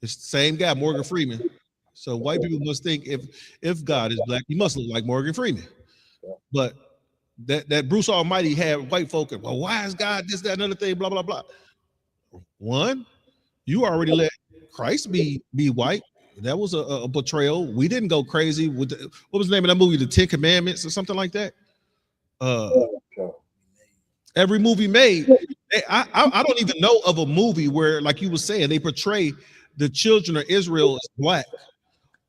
it's the same guy, Morgan Freeman. So white people must think if God is black, he must look like Morgan Freeman. But that Bruce Almighty had white folk, well, why is God this, that, another thing, blah, blah, blah. One, you already let Christ be white. That was a portrayal. We didn't go crazy with what was the name of that movie, The Ten Commandments or something like that. Every movie made, I don't even know of a movie where, like you were saying, they portray the children of Israel as black,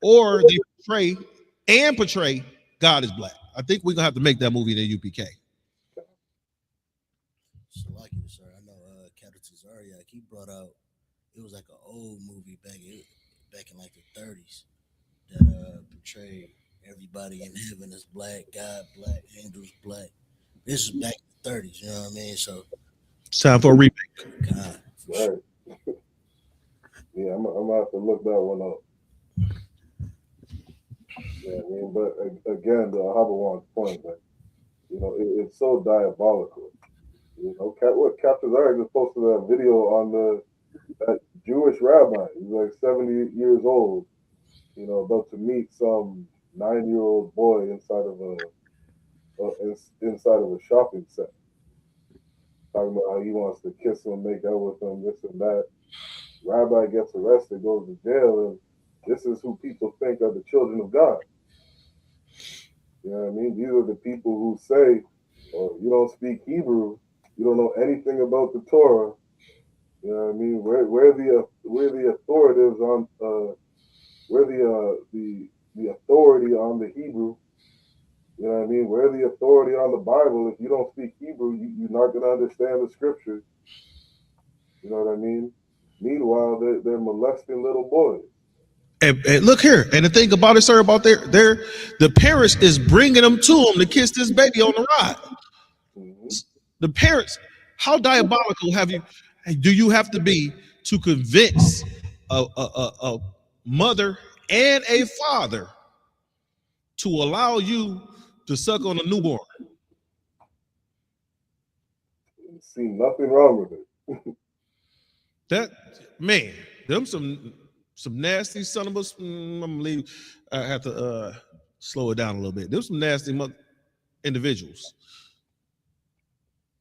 or they portray God as black. I think we're gonna have to make that movie the UPK. So like you, sir, I know Captain Tazariak, he brought out, it was like an old movie back in like the 30s that portrayed everybody in heaven as black, God black, angels black. This is back in the 30s, you know what I mean? So it's time for a remake. God, for right. sure. Yeah, I'm gonna have to look that one up. Yeah, I mean, but again, the Habawan's point, like, it's so diabolical. What Captain Zarek just posted a video on that Jewish rabbi. He's like 70 years old, about to meet some 9-year-old boy inside of a shopping center. Talking about how he wants to kiss him, make out with him, this and that. Rabbi gets arrested, goes to jail, and this is who people think are the children of God. You know what I mean? These are the people who say, "Oh, you don't speak Hebrew, you don't know anything about the Torah." You know what I mean? We're the authorities on we're the authority on the Hebrew. You know what I mean? We're the authority on the Bible. If you don't speak Hebrew, you're not gonna understand the scriptures. You know what I mean? Meanwhile, they're molesting little boys. And look here, and the thing about it, sir, about the parents is bringing them to him to kiss this baby on the ride. The parents, how diabolical do you have to be to convince a mother and a father to allow you to suck on a newborn? See nothing wrong with it. That man, them some nasty son of a. I'm gonna leave. I have to slow it down a little bit. Them some nasty individuals,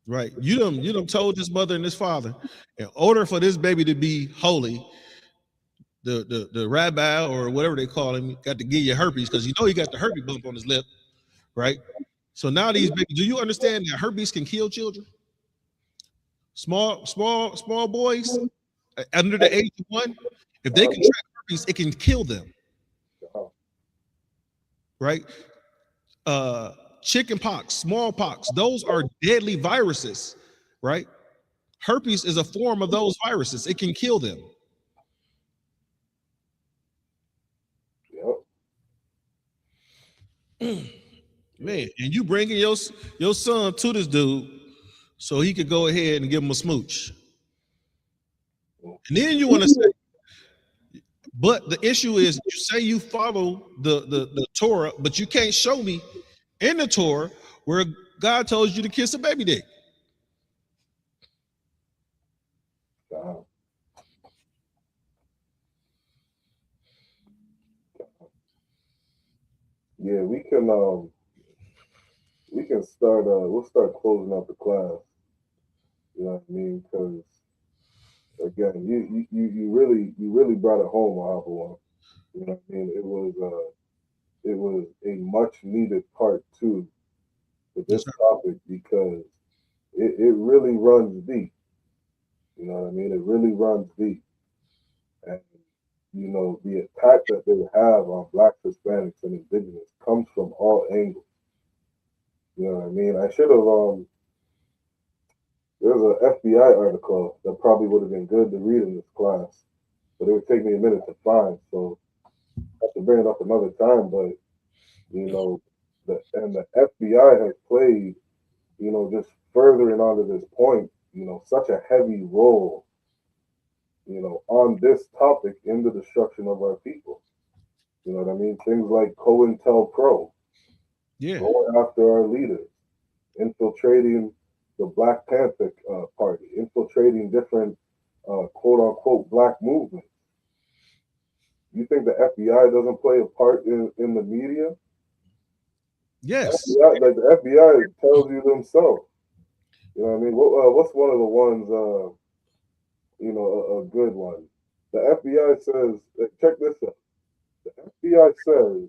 right? You done told this mother and this father, in order for this baby to be holy, the rabbi or whatever they call him got to give you herpes because you know he got the herpes bump on his lip, right? So now these babies, do you understand that herpes can kill children? Small boys under the age of 1, if they contract herpes, it can kill them. Right? Chicken pox, smallpox, those are deadly viruses, right? Herpes is a form of those viruses. It can kill them. Man, and you bringing your son to this dude so he could go ahead and give him a smooch. And then you want to say, but the issue is you say you follow the Torah, but you can't show me in the Torah where God told you to kiss a baby dick. Yeah, we can start. We'll start closing out the class. You know what I mean? Because again, you really brought it home, Ahava. You know what I mean? It was a much needed part two for this topic because it really runs deep. You know what I mean? It really runs deep, and you know the attack that they have on Blacks, Hispanics, and Indigenous comes from all angles. You know what I mean? I should have there's an FBI article that probably would have been good to read in this class, but it would take me a minute to find. So I have to bring it up another time. But you know, the FBI has played, you know, just furthering onto this point, you know, such a heavy role, you know, on this topic in the destruction of our people. You know what I mean? Things like COINTELPRO, going after our leaders, infiltrating the Black Panther Party, infiltrating different quote unquote black movements. You think the FBI doesn't play a part in the media? Yes. FBI, like the FBI tells you themselves. You know what I mean? What's one of the ones, you know, a good one? The FBI says, check this out. The FBI says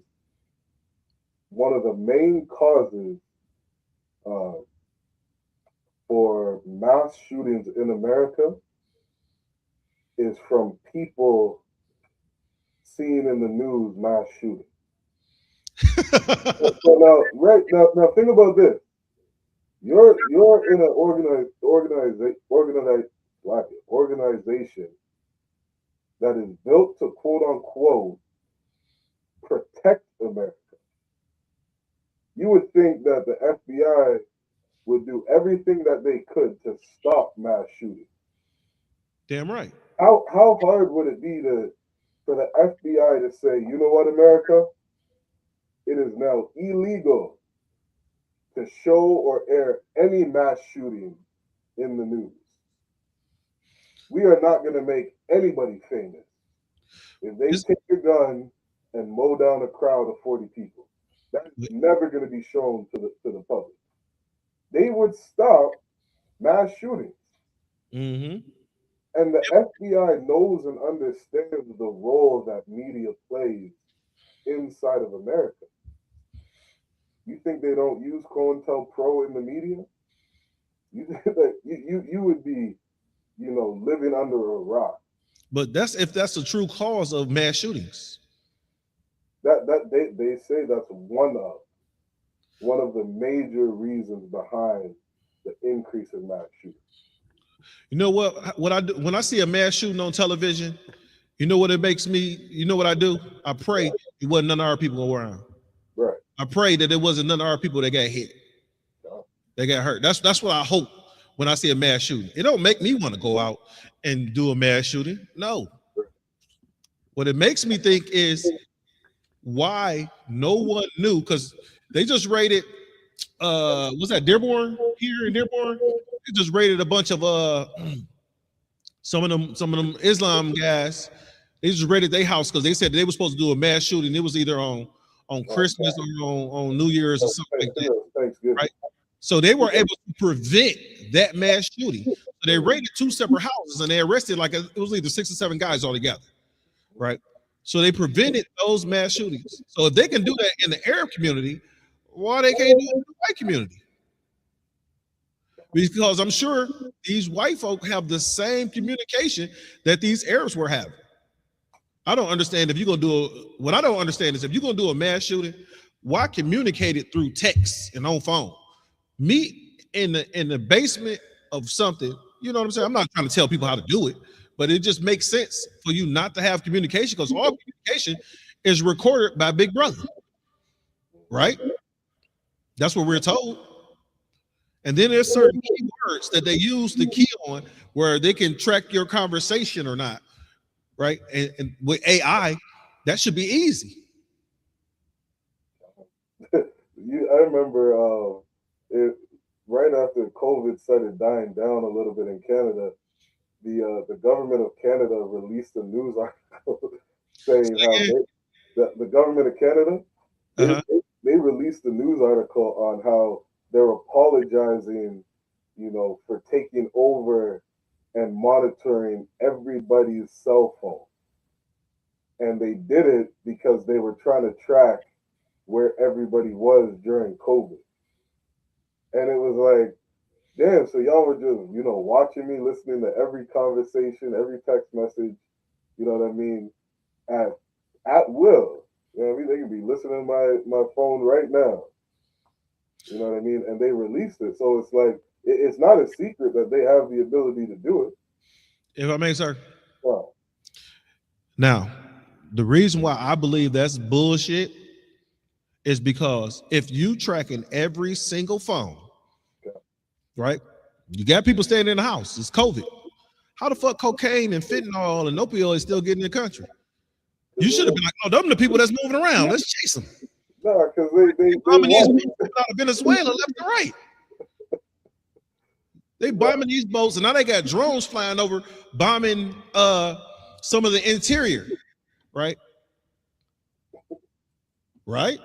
one of the main causes for mass shootings in America is from people seeing in the news mass shootings. So now think about this. You're in an organization that is built to quote unquote protect America. You would think that the FBI would do everything that they could to stop mass shootings. Damn right. How hard would it be for the FBI to say, you know what, America? It is now illegal to show or air any mass shooting in the news. We are not going to make anybody famous if they take a gun and mow down a crowd of 40 people. That's never going to be shown to the public. They would stop mass shootings. Mm-hmm. And the FBI knows and understands the role that media plays inside of America. You think they don't use COINTELPRO in the media? You think that you would be, living under a rock. But that's if that's the true cause of mass shootings. That they say that's one of the major reasons behind the increase in mass shootings. You know what I do when I see a mass shooting on television? You know what it makes me? You know what I do? I pray it wasn't none of our people around. Right. I pray that it wasn't none of our people that got hit. They got hurt. That's what I hope when I see a mass shooting. It don't make me want to go out and do a mass shooting. No. What it makes me think is why no one knew, because they just raided was that Dearborn here in Dearborn? They just raided a bunch of some of them Islam guys. They just raided their house because they said they were supposed to do a mass shooting. It was either on Christmas or on New Year's or something like that. Right? So they were able to prevent that mass shooting. So they raided 2 separate houses and they arrested it was either 6 or 7 guys altogether. Right? So they prevented those mass shootings. So if they can do that in the Arab community, why they can't do it in the white community? Because I'm sure these white folk have the same communication that these Arabs were having. I don't understand what I don't understand is if you're gonna do a mass shooting, why communicate it through text and on phone? Meet in the basement of something, you know what I'm saying? I'm not trying to tell people how to do it, but it just makes sense for you not to have communication because all communication is recorded by Big Brother, right? That's what we're told. And then there's certain keywords that they use to key on where they can track your conversation or not, right? And with AI, that should be easy. I remember right after COVID started dying down a little bit in Canada, the government of Canada released a news article saying how the government of Canada, they released a news article on how they're apologizing, for taking over and monitoring everybody's cell phone. And they did it because they were trying to track where everybody was during COVID. And it was like, damn, so y'all were just, watching me, listening to every conversation, every text message, you know what I mean, at will. You know what I mean? They can be listening to my phone right now. You know what I mean? And they released it. So it's like, it's not a secret that they have the ability to do it. If I may, sir. Wow. Now, the reason why I believe that's bullshit is because if you tracking every single phone, right? You got people staying in the house. It's COVID. How the fuck cocaine and fentanyl and opioids still getting in the country? You should have been like, oh, them the people that's moving around. Let's chase them. No, because they bombing these boats out of Venezuela left and right. They bombing these boats, and now they got drones flying over, bombing some of the interior, right? Right?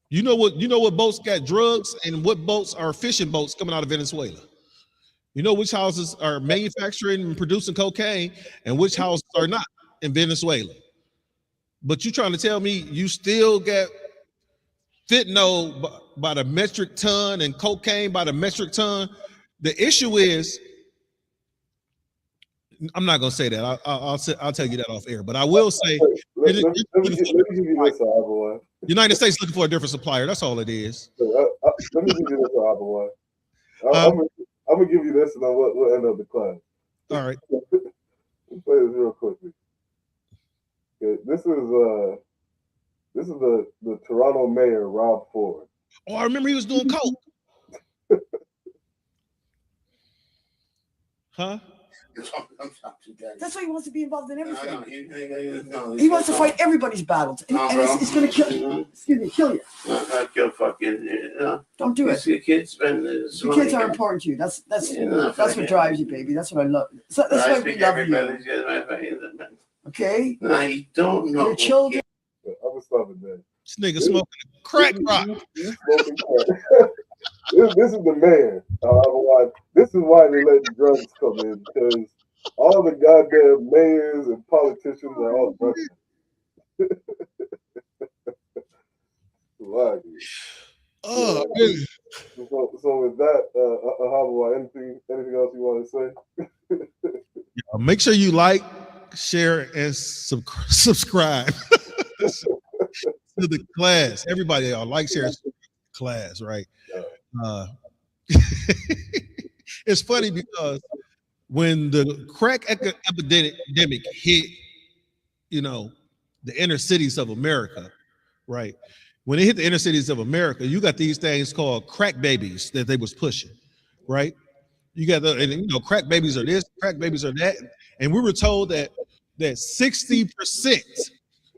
You know what boats got drugs and what boats are fishing boats coming out of Venezuela. You know which houses are manufacturing and producing cocaine and which houses are not in Venezuela. But you trying to tell me you still got fentanyl by the metric ton and cocaine by the metric ton? The issue is, I'm not gonna say that. I'll tell you that off air. But I will say, let me give you this, Aboy. United States looking for a different supplier. That's all it is. Let me give you this, Aboy. I'm gonna give you this, and then we'll end up the class. All right. Let's play this real quickly. Okay, this is the Toronto mayor, Rob Ford. Oh, I remember he was doing coke. Huh? That's why he wants to be involved in everything. He wants to fight everybody's battles, and it's going to kill you. Excuse me, kill you. Not kill fucking. Don't do it. Your kids spend. Your kids are important to you. That's what drives you, baby. That's what I love. That's why we love you. Okay. No, you don't know. Your children. I was loving that. This nigga smoking crack rock. This is the man. This is why they let the drugs come in, because all the goddamn mayors and politicians are all drugs. Oh, Yeah. So with that, Ahaba, anything else you want to say? Make sure you like, share, and subscribe to the class. Everybody, like, share, and subscribe to the class, right? It's funny because when the crack epidemic hit, you know, the inner cities of America, right? When it hit the inner cities of America, you got these things called crack babies that they was pushing, right? You got and you know, crack babies are this, crack babies are that, and we were told that 60%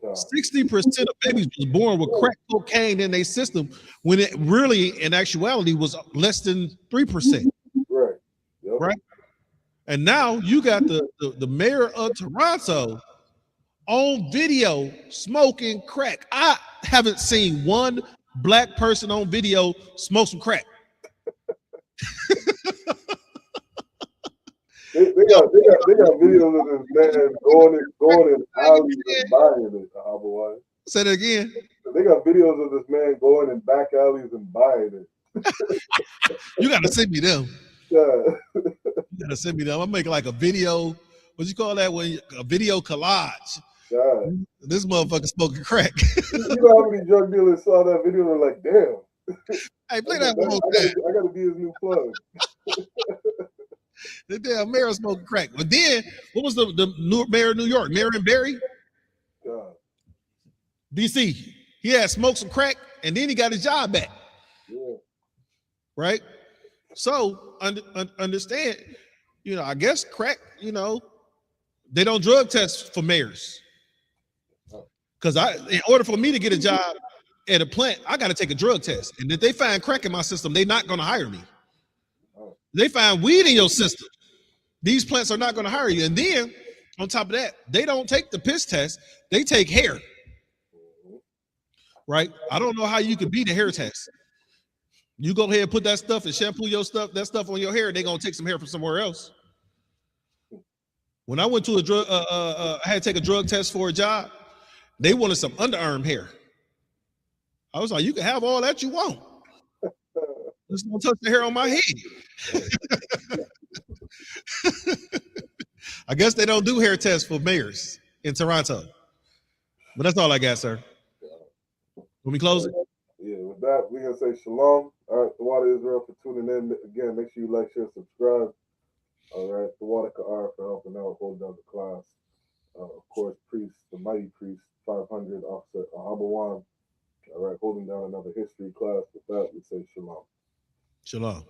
of babies was born with crack cocaine in their system, when it really, in actuality, was less than 3%. Right. Yep. Right. And now you got the mayor of Toronto on video smoking crack. I haven't seen one black person on video smoke some crack. They got videos of this man going in alleys and buying it. Ahaba. Say that again. They got videos of this man going in back alleys and buying it. You gotta send me them. Yeah. You gotta send me them. I'm making like a video. What you call that? A video collage. Yeah. This motherfucker smoking crack. You know how many drug dealers saw that video and were like, damn. Hey, play that one. I gotta be his new plug. The damn mayor smoking crack. But then, what was the mayor of New York? Marion Barry? God. DC. He had smoked some crack and then he got his job back. Yeah. Right? So understand, you know, I guess crack, you know, they don't drug test for mayors. Because in order for me to get a job at a plant, I got to take a drug test. And if they find crack in my system, they're not going to hire me. They find weed in your system, these plants are not going to hire you. And then on top of that, they don't take the piss test, they take hair. Right? I don't know how you could beat a hair test. You go ahead and put that stuff and shampoo your stuff, that stuff on your hair, they're gonna take some hair from somewhere else. When I went to a drug, I had to take a drug test for a job, they wanted some underarm hair. I was like, you can have all that you want. Just don't touch the hair on my head. I guess they don't do hair tests for mayors in Toronto. But that's all I got, sir. When we close it? Yeah, with that, we're going to say shalom. All right, the Water Israel for tuning in. Again, make sure you like, share, subscribe. All right, the Water Ka'ar for helping out, holding down the class. Of course, priest, the mighty priest, 500, Officer Ahaba. All right, holding down another history class. With that, we say shalom. Shalom.